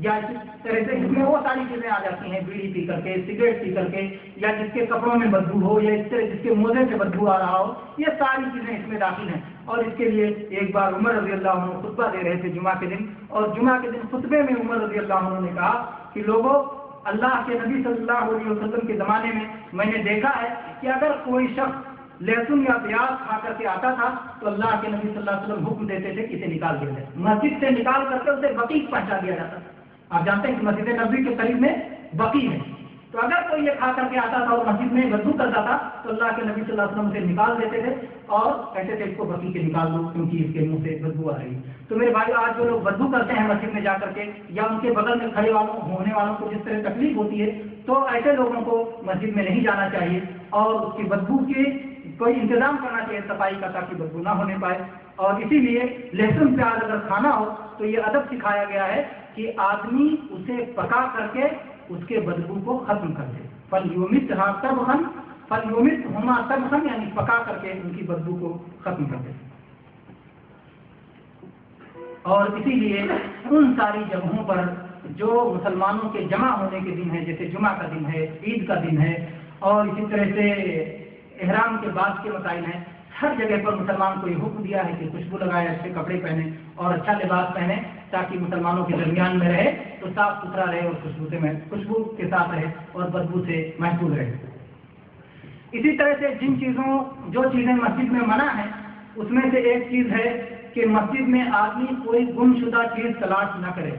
یا اس طرح سے اس میں وہ ساری چیزیں آ جاتی ہیں، بیڑی پی کر کے، سگریٹ پی کر کے، یا جس کے کپڑوں میں بدبو ہو، یا اس طرح جس کے موزے سے بدبو آ رہا ہو، یہ ساری چیزیں اس میں داخل ہیں۔ اور اس کے لیے ایک بار عمر رضی اللہ عنہ خطبہ دے رہے تھے جمعہ کے دن، اور جمعہ کے دن خطبے میں عمر رضی اللہ عنہ نے کہا کہ لوگوں، اللہ کے نبی صلی اللہ علیہ وسلم کے زمانے میں نے دیکھا ہے کہ اگر کوئی شخص لہسن یا پیاز کھا کر کے آتا تھا تو اللہ کے نبی صلی اللہ علیہ وسلم حکم دیتے تھے کہ اسے نکال دیا جائے، مسجد سے نکال کر کے اسے بقیع پہنچا دیا جاتا تھا۔ آپ جانتے ہیں کہ مسجد نبوی کے قریب میں بقیع ہے، تو اگر کوئی یہ کھا کر کے آتا تھا اور مسجد میں بدبو کرتا تھا تو اللہ کے نبی صلی اللہ علیہ وسلم اسے نکال دیتے تھے اور کہتے تھے اس کو بقیع سے نکال دو کیونکہ اس کے منہ سے بدبو آ رہی ہے۔ تو میرے بھائی، آج جو لوگ بدبو کرتے ہیں مسجد میں جا کر کے، یا ان کے بغل میں کھڑے ہونے والوں کو جس طرح تکلیف ہوتی ہے، تو ایسے لوگوں کو مسجد میں نہیں جانا چاہیے اور اس کی بدبو کی کوئی انتظام کرنا چاہیے صفائی کا، تاکہ بدبو نہ ہونے پائے۔ اور اسی لیے لہسن پیاز اگر کھانا ہو تو یہ ادب سکھایا گیا ہے کہ آدمی اسے پکا کر کے اس کے بدبو کو ختم کر دے۔ فَلْيُمِتْهَا طَبْخًا فَلْيُمِتْهُمَا طَبْخًا، یعنی پکا کر کے ان کی بدبو کو ختم کر دے۔ اور اسی لیے ان ساری جگہوں پر جو مسلمانوں کے جمع ہونے کے دن ہیں، جیسے جمعہ کا دن ہے، عید کا دن ہے، اور اسی طرح سے احرام کے بعد کے مسائل ہیں، ہر جگہ پر مسلمان کو یہ حکم دیا ہے کہ خوشبو لگائے، اچھے کپڑے پہنے اور اچھا لباس پہنے، تاکہ مسلمانوں کے درمیان میں رہے تو صاف ستھرا رہے اور خوشبو کے ساتھ رہے اور بدبو سے محفوظ رہے۔ اسی طرح سے جو چیزیں مسجد میں منع ہیں، اس میں سے ایک چیز ہے کہ مسجد میں آدمی کوئی گم شدہ چیز تلاش نہ کرے۔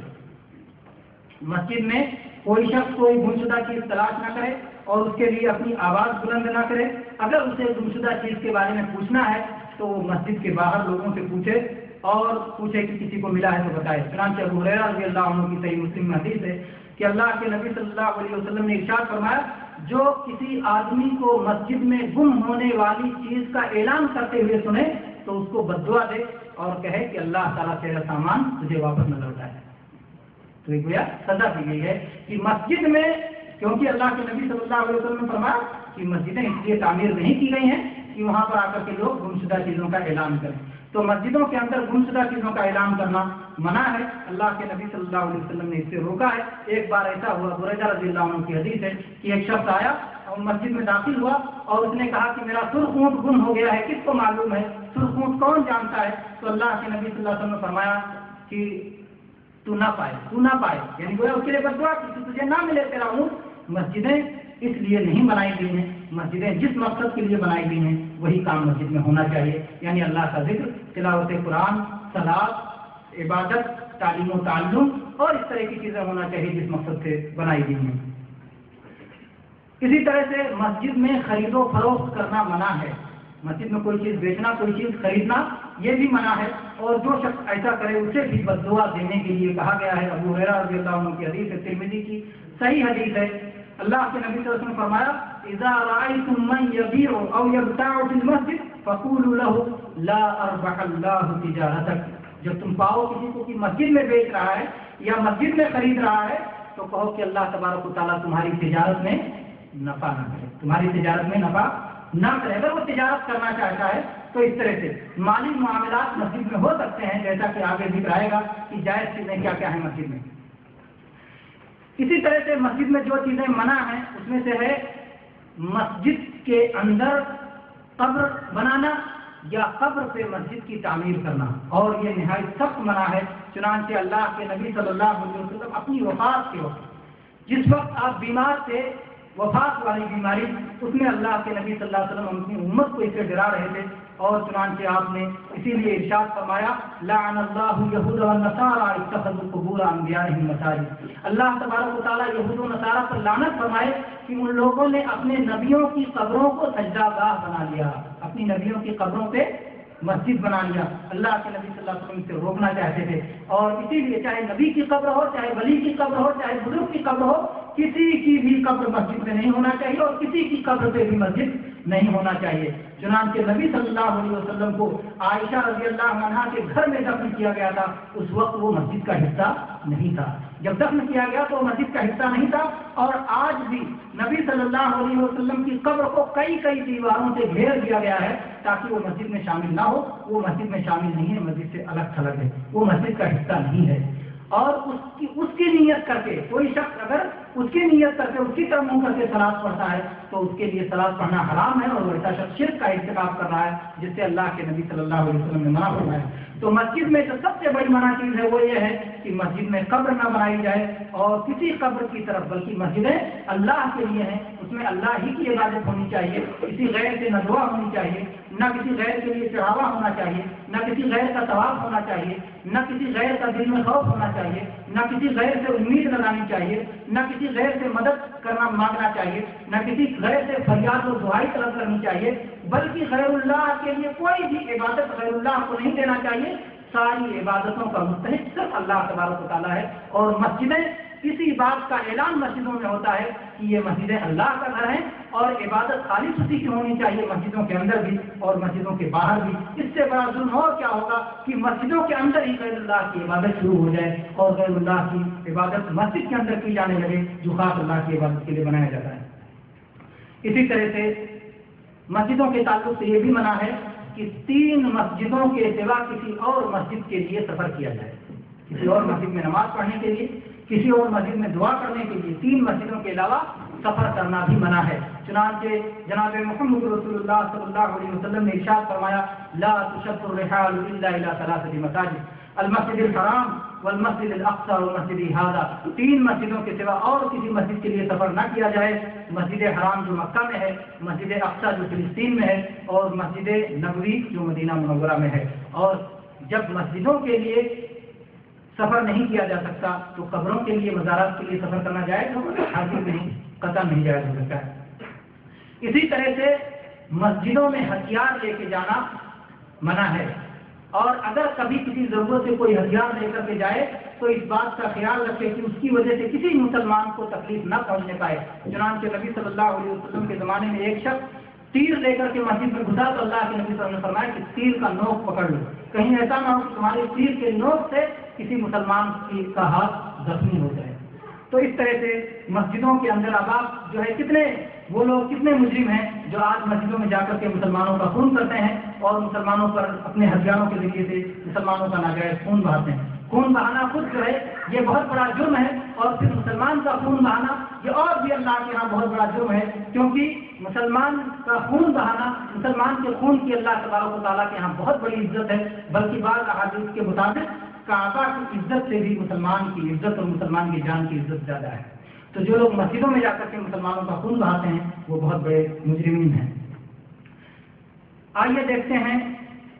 مسجد میں کوئی شخص کوئی گم شدہ چیز تلاش نہ کرے اور اس کے لیے اپنی آواز بلند نہ کرے۔ اگر اسے گم شدہ چیز کے بارے میں پوچھنا ہے تو وہ مسجد کے باہر لوگوں سے پوچھے کہ کسی کو ملا ہے تو بتائے۔ چنانچہ ابو ہریرہ رضی اللہ عنہ کی صحیح مسلم میں حدیث ہے کہ اللہ کے نبی صلی اللہ علیہ وسلم نے ارشاد فرمایا، جو کسی آدمی کو مسجد میں گم ہونے والی چیز کا اعلان کرتے ہوئے سنے تو اس کو بددعا دے اور کہے کہ اللہ تعالیٰ تیرا سامان تجھے واپس نہ لوٹائے۔ تو یہ گویا سزا دی گئی ہے کہ مسجد میں، کیونکہ اللہ کے نبی صلی اللہ علیہ وسلم نے فرمایا کہ مسجدیں اس لیے تعمیر نہیں کی گئی ہیں کہ وہاں پر آ کر کے لوگ گمشدہ چیزوں کا اعلان کریں، تو مسجدوں کے اندر گمشدہ چیزوں کا اعلان کرنا منع ہے۔ اللہ کے نبی صلی اللہ علیہ وسلم نے اس سے روکا ہے۔ ایک بار ایسا ہوا، بریدہ رضی اللہ عنہ کی حدیث ہے کہ ایک شخص آیا اور مسجد میں داخل ہوا اور اس نے کہا کہ میرا سرخ اونٹ گم ہو گیا ہے، کس کو معلوم ہے؟ سرخ اونٹ کون جانتا ہے؟ تو اللہ کے نبی صلی اللہ علیہ وسلم نے فرمایا کہ تو نہ پائے، یعنی گویا اس کے لیے بددعا کی تجھے نہ ملے تیرا اونٹ۔ مسجدیں اس لیے نہیں بنائی گئی ہیں، مسجدیں جس مقصد کے لیے بنائی گئی ہیں وہی کام مسجد میں ہونا چاہیے، یعنی اللہ کا ذکر، تلاوت قرآن، صلاۃ، عبادت، تعلیم و تعلم اور اس طرح کی چیزیں ہونا چاہیے جس مقصد سے بنائی گئی ہیں۔ اسی طرح سے مسجد میں خرید و فروخت کرنا منع ہے۔ مسجد میں کوئی چیز بیچنا، کوئی چیز خریدنا، یہ بھی منع ہے، اور جو شخص ایسا کرے اسے بھی بددعا دینے کے لیے کہا گیا ہے۔ ابو ہریرہ رضی اللہ عنہ کی حدیث ہے، ترمذی کی صحیح حدیث ہے۔ اللہ کے نبی صلی اللہ علیہ وسلم نے فرمایا، اذا رأيتم من يبيع او يبتاع في المسجد فقولوا له لا اربح الله تجارتك۔ جب تم پاؤ کسی کو کہ مسجد میں بیچ رہا ہے یا مسجد میں خرید رہا ہے تو کہو کہ اللہ تبارک و تعالیٰ تمہاری تجارت میں نفع نہ کرے، تمہاری تجارت میں نفع نہ کرے۔ اگر وہ تجارت کرنا چاہتا ہے تو اس طرح سے مالی معاملات مسجد میں ہو سکتے ہیں، جیسا کہ آگے ذکر آئے گا کہ جائز چیزیں کیا کیا ہیں مسجد میں۔ اسی طرح سے مسجد میں جو چیزیں منع ہیں اس میں سے ہے مسجد کے اندر قبر بنانا یا قبر پہ مسجد کی تعمیر کرنا، اور یہ نہایت سخت منع ہے۔ چنانچہ اللہ کے نبی صلی اللہ علیہ وسلم اپنی وفات کے وقت، جس وقت آپ بیمار تھے، وفات والی بیماری، اس میں اللہ کے نبی صلی اللہ علیہ وسلم اپنی امت کو اس سے ڈرا رہے تھے، اور چنانچہ آپ نے اسی لیے ارشاد فرمایا لعن اللہ یہود والنصارى اتخذوا قبور انبیائهم مساجد۔ اللہ تبارک و تعالیٰ یہود و نصارہ پر لعنت فرمائے کہ ان لوگوں نے اپنے نبیوں کی قبروں کو سجدہ گاہ بنا لیا، اپنی نبیوں کی قبروں پہ مسجد بنا لیا۔ اللہ کے نبی صلی اللہ علیہ وسلم سے روکنا چاہتے تھے، اور اسی لیے چاہے نبی کی قبر ہو، چاہے ولی کی قبر ہو، چاہے بزرگ کی قبر ہو، کسی کی بھی قبر مسجد میں نہیں ہونا چاہیے، اور کسی کی قبر پہ بھی مسجد نہیں ہونا چاہیے۔ چنانچہ نبی صلی اللہ علیہ وسلم کو عائشہ رضی اللہ عنہا کے گھر میں دفن کیا گیا تھا، اس وقت وہ مسجد کا حصہ نہیں تھا۔ جب دفن کیا گیا تو وہ مسجد کا حصہ نہیں تھا، اور آج بھی نبی صلی اللہ علیہ وسلم کی قبر کو کئی دیواروں سے گھیر دیا گیا ہے تاکہ وہ مسجد میں شامل نہ ہو۔ وہ مسجد میں شامل نہیں ہے، مسجد سے الگ تھلگ ہے، وہ مسجد کا حصہ نہیں ہے۔ اور اس کی نیت کر کے کوئی شخص اگر اس کی نیت کر کے اس کی طرف منہ کر کے سلاد پڑھتا ہے تو اس کے لیے سلاد پڑھنا حرام ہے، اور ویسا شخص شرک کا ارتکاب کر رہا ہے جس سے اللہ کے نبی صلی اللہ علیہ وسلم نے منع فرمایا ہے۔ تو مسجد میں جو سب سے بڑی منع چیز ہے وہ یہ ہے کہ مسجد میں قبر نہ بنائی جائے، اور کسی قبر کی طرف، بلکہ مسجدیں اللہ کے لیے ہیں، اس میں اللہ ہی کی عبادت ہونی چاہیے، کسی غیر سے نہ دعا ہونی چاہیے، نہ کسی غیر کے لیے چڑھاوا ہونا چاہیے، نہ کسی غیر کا طواف ہونا چاہیے، نہ کسی غیر کا دل میں خوف ہونا چاہیے، نہ کسی غیر سے امید لگانی چاہیے، نہ کسی غیر سے مدد کرنا مانگنا چاہیے، نہ کسی غیر سے فریاد و دعائی طلب کرنی چاہیے، بلکہ غیر اللہ کے لیے کوئی بھی عبادت غیر اللہ کو نہیں دینا چاہیے۔ ساری عبادتوں کا مستحق صرف اللہ تبارک و تعالیٰ ہے، اور مسجدیں، کسی بات کا اعلان مسجدوں میں ہوتا ہے کہ یہ مسجدیں اللہ کا گھر ہیں، اور عبادت خالص اسی کی ہونی چاہیے، مسجدوں کے اندر بھی اور مسجدوں کے باہر بھی۔ اس سے بڑا ظلم اور کیا ہوگا کہ مسجدوں کے اندر ہی غیر اللہ کی عبادت شروع ہو جائے، اور غیر اللہ کی عبادت مسجد کے اندر کی جانے لگے جو خاص اللہ کی عبادت کے لیے بنایا جاتا ہے۔ اسی طرح سے مسجدوں کے تعلق سے یہ بھی منع ہے کہ 3 مسجدوں کے سوا کسی اور مسجد کے لیے سفر کیا جائے، کسی اور مسجد میں نماز پڑھنے کے لیے، کسی اور مسجد میں دعا کرنے کے لیے 3 مسجدوں کے علاوہ سفر کرنا بھی منع ہے۔ چنانچہ جناب محمد رسول اللہ صلی اللہ علیہ وسلم نے ارشاد فرمایا لا تشد الرحال الا الى 3 مساجد المسجد الحرام والمسجد الاقصى والمسجد هذا۔ 3 مسجدوں کے سوا اور کسی مسجد کے لیے سفر نہ کیا جائے، مسجد حرام جو مکہ میں ہے، مسجد اقصی جو فلسطین میں ہے، اور مسجد نبوی جو مدینہ منورہ میں ہے۔ اور جب مسجدوں کے لیے سفر نہیں کیا جا سکتا تو قبروں کے لیے، مزارات کے لیے سفر کرنا جائز ہوگا؟ حاصل نہیں، قطع نہیں جائز ہو سکتا ہے۔ اسی طرح سے مسجدوں میں ہتھیار لے کے جانا منع ہے، اور اگر کبھی کسی ضرورت سے کوئی ہتھیار لے کر کے جائے تو اس بات کا خیال رکھے کہ اس کی وجہ سے کسی مسلمان کو تکلیف نہ پہنچنے پائے۔ چنانچہ نبی صلی اللہ علیہ وسلم کے زمانے میں ایک شخص تیر لے کر کے مسجد میں گھسا تو اللہ کے نبی صلی اللہ علیہ وسلم نے فرمایا کہ تیر کا نوک پکڑ لو، کہیں ایسا نہ ہو کہ تمہارے تیر کے نوک سے کسی مسلمان کا ہاتھ زخمی ہو جائے۔ تو اس طرح سے مسجدوں کے اندر اب جو ہے کتنے مجرم ہیں جو آج مسجدوں میں جا کر کے مسلمانوں کا خون کرتے ہیں، اور مسلمانوں پر اپنے ہتھیاروں کے ذریعے سے مسلمانوں کا ناجائز خون بہاتے ہیں۔ خون بہانا خود جو ہے یہ بہت بڑا جرم ہے، اور پھر مسلمان کا خون بہانا یہ اور بھی اللہ کے یہاں بہت بڑا جرم ہے، کیونکہ مسلمان کا خون بہانا، مسلمان کے خون کی اللہ تبارک و تعالیٰ کے یہاں بہت بڑی عزت ہے، بلکہ بعض احادیث کے مطابق کعبہ کی عزت سے بھی مسلمان کی عزت اور مسلمان کی جان کی عزت زیادہ ہے۔ تو جو لوگ مسجدوں میں جا کر کے مسلمانوں کا خون بہاتے ہیں وہ بہت بڑے مجرمین ہیں۔ آئیے دیکھتے ہیں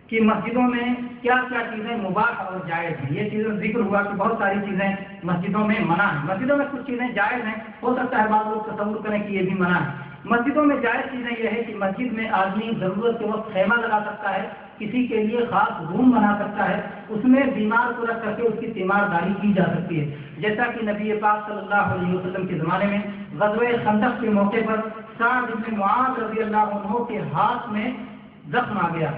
کہ مسجدوں میں کیا کیا چیزیں مباح اور جائز ہیں۔ یہ چیزیں ذکر ہوا کہ بہت ساری چیزیں مسجدوں میں منع ہیں، مسجدوں میں کچھ چیزیں جائز ہیں، ہو سکتا ہے بعض لوگ تصور کریں کہ یہ بھی منع ہے۔ مسجدوں میں جائز چیزیں یہ ہے کہ مسجد میں آدمی ضرورت کے وقت خیمہ لگا سکتا ہے، کسی کے لیے خاص روم بنا سکتا ہے، اس میں بیمار کو رکھ کر کے اس کی تیمارداری کی جا سکتی ہے، جیسا کہ نبی پاک صلی اللہ علیہ وسلم کے زمانے میں غزوہ خندق کے موقع پر سعد بن معاذ رضی اللہ عنہ کے ہاتھ میں زخم آ گیا،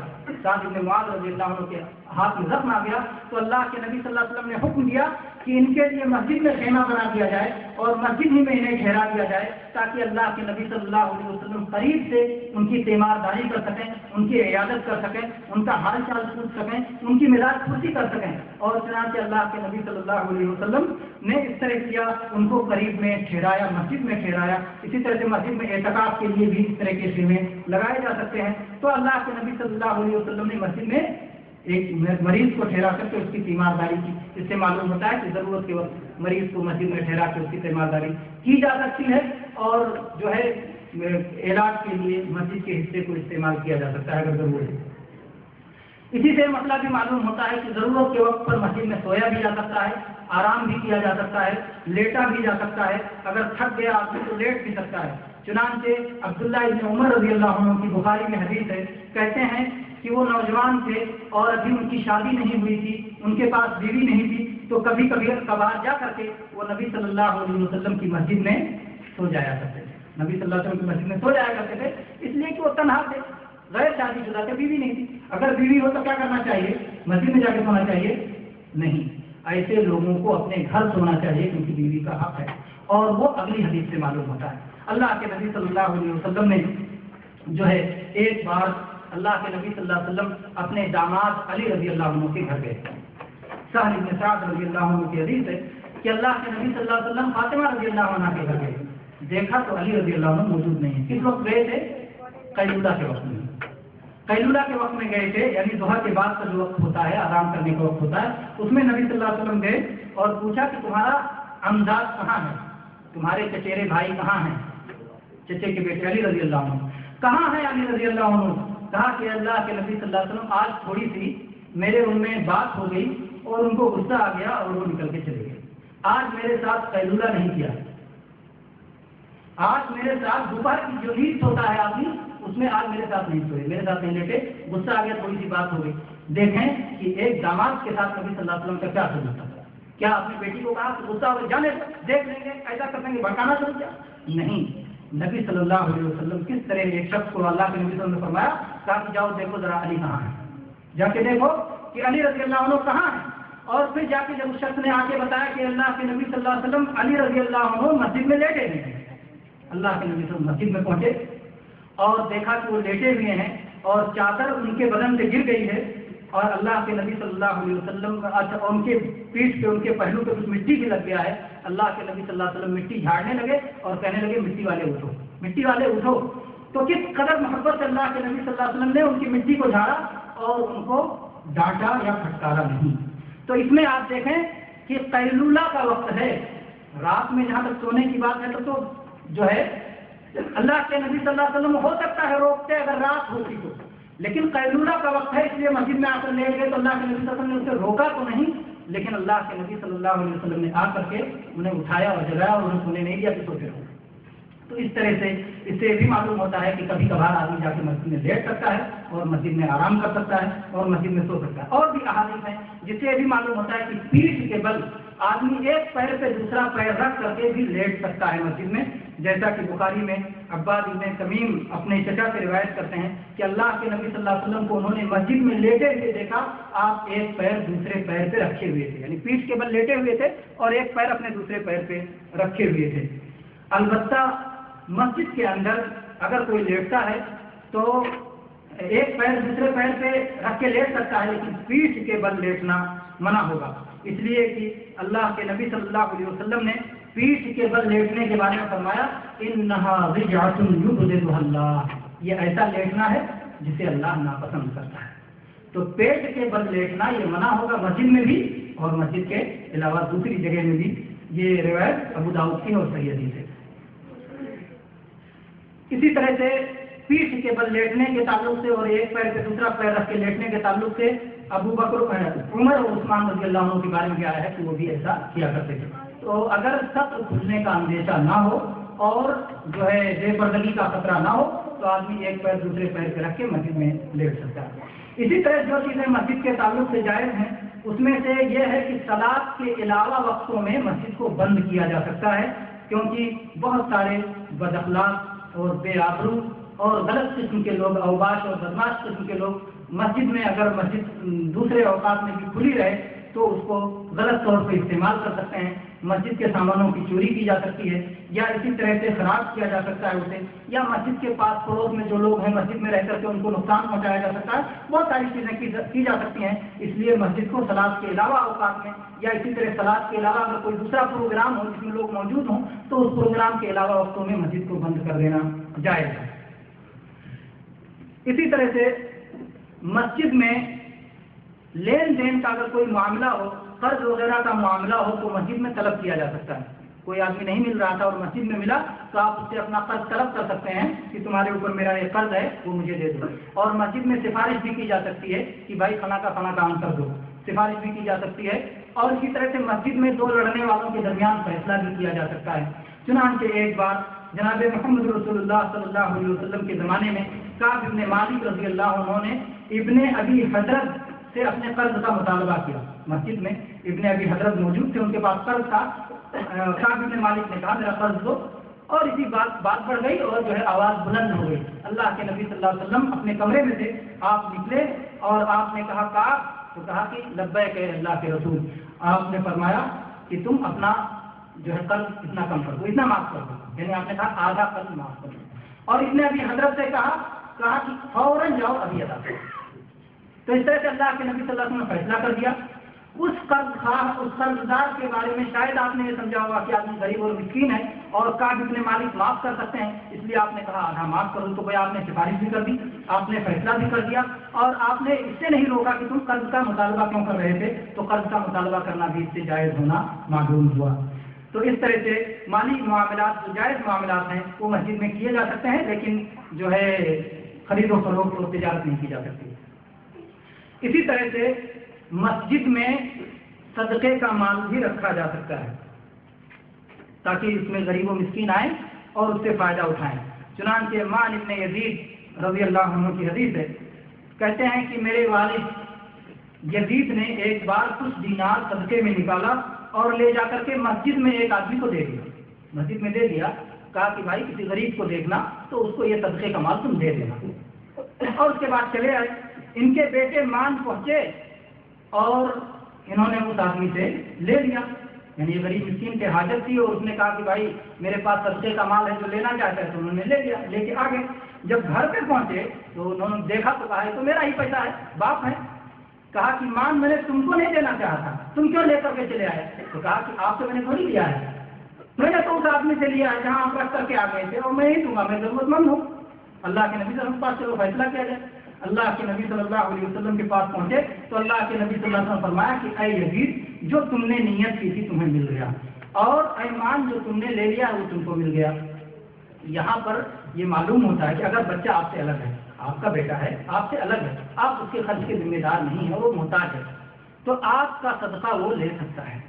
سعد بن معاذ رضی اللہ عنہ کے ہاتھ میں زخم آ گیا، تو اللہ کے نبی صلی اللہ علیہ وسلم نے حکم دیا کہ ان کے لیے مسجد میں خیمہ بنا دیا جائے اور مسجد ہی میں انہیں ٹھہرا دیا جائے تاکہ اللہ کے نبی صلی اللہ علیہ وسلم قریب سے ان کی تیمارداری کر سکیں، ان کی عیادت کر سکیں، ان کا حال چال پوچھ سکیں، ان کی مزاج پرسی کر سکیں. اور چنانچہ اللہ کے نبی صلی اللہ علیہ وسلم نے اس طرح کیا، ان کو قریب میں ٹھہرایا، مسجد میں ٹھہرایا. اسی طرح سے مسجد میں اعتکاف کے لیے بھی اس طرح کے خیمے لگائے جا سکتے ہیں. تو اللہ کے نبی صلی اللہ علیہ وسلم نے مسجد میں ایک مریض کو ٹھہرا کر کے اس کی تیمارداری کی. اس سے معلوم ہوتا ہے کہ ضرورت کے وقت مریض کو مسجد میں ٹھہرا کے اس کی تیمارداری کی جا سکتی ہے اور جو ہے علاج کے لیے مسجد کے حصے کو استعمال کیا جا سکتا ہے اگر ضرورت ہے. اسی سے مسئلہ بھی معلوم ہوتا ہے کہ ضرورت کے وقت پر مسجد میں سویا بھی جا سکتا ہے، آرام بھی کیا جا سکتا ہے، لیٹا بھی جا سکتا ہے. اگر تھک گیا آدمی تو لیٹ بھی سکتا ہے. چنانچہ عبداللہ ابن عمر رضی اللہ عنہ کی بخاری میں حدیث ہے، کہتے ہیں کہ وہ نوجوان تھے اور ابھی ان کی شادی نہیں ہوئی تھی، ان کے پاس بیوی نہیں تھی، تو کبھی کبھی کبھار جا کر کے وہ نبی صلی اللہ علیہ وسلم کی مسجد میں سو جایا کرتے تھے. نبی صلی اللہ علیہ وسلم کی مسجد میں سو جایا کرتے تھے اس لیے کہ وہ تنہا تھے، غیر شادی شدہ تھے، بیوی نہیں تھی. اگر بیوی ہو تو کیا کرنا چاہیے؟ مسجد میں جا کے سونا چاہیے؟ نہیں، ایسے لوگوں کو اپنے گھر سونا چاہیے کیونکہ بیوی کا حق ہے. اور وہ اگلی حدیث سے معلوم ہوتا ہے. اللہ کے نبی صلی اللہ علیہ وسلم نے جو ہے ایک بار اللہ کے نبی صلی اللہ علیہ وسلم اپنے داماد علی رضی اللہ عنہ کے گھر گئے. سہل بن سعد رضی اللہ عنہ کی حدیث ہے کہ اللہ کے نبی صلی اللہ علیہ وسلم فاطمہ رضی اللہ عنہ کے گھر گئے. دیکھا تو علی رضی اللہ عنہ موجود نہیں ہے. کس وقت گئے تھے؟ قیلولہ کے وقت میں. قیلولہ کے وقت میں گئے تھے، یعنی ظہر کے بعد کا جو وقت ہوتا ہے، آرام کرنے کا وقت ہوتا ہے، اس میں نبی صلی اللہ علیہ وسلم گئے اور پوچھا کہ تمہارا امزاد کہاں ہے، تمہارے چچیرے بھائی کہاں ہیں، چچے کے بیٹے علی رضی اللہ عنہ کہاں ہیں؟ علی رضی اللہ عنہ کہا کہ اللہ کے نبی صلی اللہ علیہ وسلم آج تھوڑی سی میرے ان میں بات ہو گئی اور ان کو غصہ آ گیا اور وہ نکل کے چلے گئے. آج میرے ساتھ قیلولہ نہیں کیا، آج میرے ساتھ دوپہر کی جو نیند ہوتا ہے آدمی اس میں آج میرے ساتھ نہیں سوئے، میرے ساتھ نہیں لیٹے، غصہ آ گیا، تھوڑی سی بات ہو گئی. دیکھیں کہ ایک داماد کے ساتھ نبی صلی اللہ علیہ وسلم کا کیا سلوک تھا. کیا اپنی بیٹی کو کہا کہ غصہ ہو جانے دیکھ لیں گے، ایسا کر دیں گے، بھڑکانا شروع کیا؟ نہیں. نبی صلی اللہ علیہ وسلم کس طرح ایک شخص کو اللہ کے نبی صلی اللہ علیہ وسلم نے فرمایا، کہا کہ جاؤ دیکھو ذرا علی کہاں ہے، جا کے دیکھو کہ علی رضی اللہ عنہ کہاں ہے. اور پھر جا کے جب اس شخص نے آ کے بتایا کہ اللہ کے نبی صلی اللہ علیہ وسلم علی رضی اللہ عنہ مسجد میں لیٹے ہوئے ہیں. اللہ کے نبی صلی اللہ علیہ وسلم مسجد میں پہنچے اور دیکھا کہ وہ لیٹے ہوئے ہیں اور چادر ان کے بدن سے گر گئی ہے اور اللہ کے نبی صلی اللہ علیہ وسلم ان کے پیٹھ پہ، ان کے پہلو پہ کچھ مٹی بھی لگ گیا ہے. اللہ کے نبی صلی اللہ علیہ وسلم مٹی جھاڑنے لگے اور کہنے لگے مٹی والے اٹھو، مٹی والے اٹھو. تو کس قدر محبت سے اللہ کے نبی صلی اللہ علیہ وسلم نے ان کی مٹی کو جھاڑا اور ان کو ڈانٹا یا پھٹکارا نہیں. تو اس میں آپ دیکھیں کہ قیلولہ کا وقت ہے، رات میں جہاں تک سونے کی بات ہے تو جو ہے اللہ کے نبی صلی اللہ علیہ وسلم ہو سکتا ہے روکتے اگر رات ہوتی تو، لیکن قیلولہ کا وقت ہے اس لیے مسجد میں آ کر لیٹ گئے. تو اللہ کے نبی صلی اللہ علیہ وسلم نے اسے روکا تو نہیں، لیکن اللہ کے نبی صلی اللہ علیہ وسلم نے آ کر کے انہیں اٹھایا اور جگایا اور انہیں سونے نہیں دیا کہ سوتے رہو. تو اس طرح سے اس سے بھی معلوم ہوتا ہے کہ کبھی کبھار آدمی جا کے مسجد میں لیٹ سکتا ہے اور مسجد میں آرام کر سکتا ہے اور مسجد میں سو سکتا ہے. اور بھی احادیث ہیں جس سے بھی معلوم ہوتا ہے کہ پیٹھ کے بل آدمی ایک پیر پہ دوسرا پیر رکھ کر کے بھی لیٹ سکتا ہے مسجد میں. جیسا کہ بخاری میں عباد بن تمیم اپنے چچا سے روایت کرتے ہیں کہ اللہ کے نبی صلی اللہ علیہ وسلم کو انہوں نے مسجد میں لیٹے ہوئے دیکھا، آپ ایک پیر دوسرے پیر پہ رکھے ہوئے تھے، یعنی پیٹھ کے بل لیٹے ہوئے تھے اور ایک پیر اپنے دوسرے پیر پہ رکھے ہوئے تھے. البتہ مسجد کے اندر اگر کوئی لیٹتا ہے تو ایک پیر دوسرے پیر پہ رکھ کے لیٹ سکتا ہے، لیکن پیٹھ کے بل لیٹنا منع ہوگا، اس لیے کہ اللہ کے نبی صلی اللہ علیہ وسلم نے پیٹھ کے بل لیٹنے کے بارے میں فرمایا انہا رجعۃ یبغضها اللہ، یہ ایسا لیٹنا ہے جسے اللہ ناپسند کرتا ہے. تو پیٹ کے بل لیٹنا یہ منع ہوگا مسجد میں بھی اور مسجد کے علاوہ دوسری جگہ میں بھی. یہ روایت ابو داؤد کی اور صحیح حدیث ہے. اسی طرح سے پیٹھ کے بل لیٹنے کے تعلق سے اور ایک پیر پہ دوسرا پیر رکھ کے لیٹنے کے تعلق سے ابو بکر عمر اور عثمان رضی اللہ عنہ کے بارے میں کیا ہے کہ وہ بھی ایسا کیا کرتے تھے. تو اگر سخت کھلنے کا اندیشہ نہ ہو اور جو ہے بے پردگی کا خطرہ نہ ہو تو آدمی ایک پیر دوسرے پیر پہ رکھ کے مسجد میں لیٹ سکتا ہے. اسی طرح جو چیزیں مسجد کے تعلق سے جائز ہیں اس میں سے یہ ہے کہ صلاۃ کے علاوہ وقتوں میں مسجد کو بند کیا جا سکتا ہے، کیونکہ بہت سارے بد اخلاق اور بے آبرو اور غلط قسم کے لوگ، اوباش اور بدماش قسم کے لوگ مسجد میں اگر مسجد دوسرے اوقات میں بھی کھلی رہے تو اس کو غلط طور پہ استعمال کر سکتے ہیں. مسجد کے سامانوں کی چوری کی جا سکتی ہے یا اسی طرح سے خراب کیا جا سکتا ہے اسے, یا مسجد کے پاس پڑوس میں جو لوگ ہیں مسجد میں رہ کر کے ان کو نقصان پہنچایا جا سکتا ہے. بہت ساری چیزیں کی جا سکتی ہیں. اس لیے مسجد کو صلاۃ کے علاوہ اوقات میں یا اسی طرح صلاۃ کے علاوہ اگر کوئی دوسرا پروگرام ہو جس میں لوگ موجود ہوں تو اس پروگرام کے علاوہ وقتوں میں مسجد کو بند کر دینا جائز ہے. اسی طرح سے مسجد میں لین دین کا اگر کوئی معاملہ ہو, قرض وغیرہ کا معاملہ ہو تو مسجد میں طلب کیا جا سکتا ہے. کوئی آدمی نہیں مل رہا تھا اور مسجد میں ملا تو آپ اس سے اپنا قرض طلب کر سکتے ہیں کہ تمہارے اوپر میرا یہ قرض ہے وہ مجھے دے دو. اور مسجد میں سفارش بھی کی جا سکتی ہے کہ بھائی فلاں کا فلاں کام کر دو, سفارش بھی کی جا سکتی ہے. اور اسی طرح سے مسجد میں دو لڑنے والوں کے درمیان فیصلہ بھی کیا جا سکتا ہے. چنانچہ ایک بار جناب محمد رسول اللہ صلی اللہ علیہ وسلم کے زمانے میں کعب بن مالک رضی اللہ عنہ نے ابن ابی حضرت سے اپنے قرض کا مطالبہ کیا. مسجد میں ابن ابی حضرت موجود تھے, ان کے پاس قرض تھا. کعب بن مالک نے کہا میرا قرض دو, اور اسی بات بڑھ گئی اور جو ہے آواز بلند ہو گئی. اللہ کے نبی صلی اللہ علیہ وسلم اپنے کمرے میں سے آپ نکلے اور آپ نے کہا کعب, تو کہا کہ لبیک اے اللہ کے رسول. آپ نے فرمایا کہ تم اپنا جو ہے قرض اتنا کم کر دو, اتنا معاف کر دو, یعنی آپ نے کہا آدھا قرض معاف کر دو. اور ابن ابی حضرت سے کہا کہ فوراً جاؤ ابھی ادا کرو. تو اس طرح سے اللہ کے نبی صلی اللہ علیہ وسلم نے فیصلہ کر دیا. اس قرضدار کے بارے میں شاید آپ نے یہ سمجھا ہوگا کہ آدمی غریب اور مسکین ہے اور کعب بن مالک معاف کر سکتے ہیں, اس لیے آپ نے کہا آدھا معاف کرو. تو بھائی آپ نے سفارش بھی کر دی, آپ نے فیصلہ بھی کر دیا, اور آپ نے اس سے نہیں روکا کہ تم قرض کا مطالبہ کیوں کر رہے تھے. تو قرض کا مطالبہ کرنا بھی اس سے جائز ہونا معلوم ہوا. تو اس طرح سے مالی معاملات جو جائز معاملات ہیں وہ مسجد میں کیے جا سکتے ہیں, لیکن جو ہے خرید و فروخت اور تجارت نہیں کی جا سکتی. اسی طرح سے مسجد میں صدقے کا مال بھی رکھا جا سکتا ہے تاکہ اس میں غریب و مسکین آئیں اور اس سے فائدہ اٹھائیں. چنانچہ مال ابن یزید رضی اللہ عنہ کی حدیث ہے, کہتے ہیں کہ میرے والد یزید نے ایک بار کچھ دینار صدقے میں نکالا اور لے جا کر کے مسجد میں ایک آدمی کو دے دیا. مسجد میں دے دیا, کہا کہ بھائی کسی غریب کو دیکھنا تو اس کو یہ صدقے کا مال تم دے دینا. اور اس کے بعد چلے آئے. ان کے بیٹے مان پہنچے اور انہوں نے اس آدمی سے لے لیا, یعنی یہ غریب مسکین کے حاجت تھی اور اس نے کہا کہ بھائی میرے پاس صدقے کا مال ہے جو لینا چاہتا ہے, تو انہوں نے لے لیا, لے کے آگے. جب گھر پہ پہنچے تو انہوں نے دیکھا تو کہا تو میرا ہی پیسہ ہے, باپ ہے. کہا کہ مان میں نے تم کو نہیں دینا چاہا تھا, تم کیوں لے کر کے چلے آئے. تو کہا کہ آپ سے میں نے تھوڑی لیا ہے, میں نے تو اس آدمی سے لیا ہے جہاں آپ رکھ کر کے آ گئے تھے, اور میں ہی دوں گا, میں ضرورت مند ہوں. اللہ کے نبی صلی اللہ علیہ وسلم کے پاس چلو فیصلہ کیا جائے. اللہ کے نبی صلی اللہ علیہ وسلم کے پاس پہنچے تو اللہ کے نبی صلی اللہ علیہ وسلم نے فرمایا کہ اے یزید جو تم نے نیت کی تھی تمہیں مل گیا, اور اے مان جو تم نے لے لیا وہ تم کو مل گیا. یہاں پر یہ معلوم ہوتا ہے کہ اگر بچہ آپ سے الگ ہے, آپ کا بیٹا ہے, آپ سے الگ ہے, آپ اس کے خرچ کے ذمہ دار نہیں ہیں, وہ محتاج ہے, تو آپ کا صدقہ وہ لے سکتا ہے,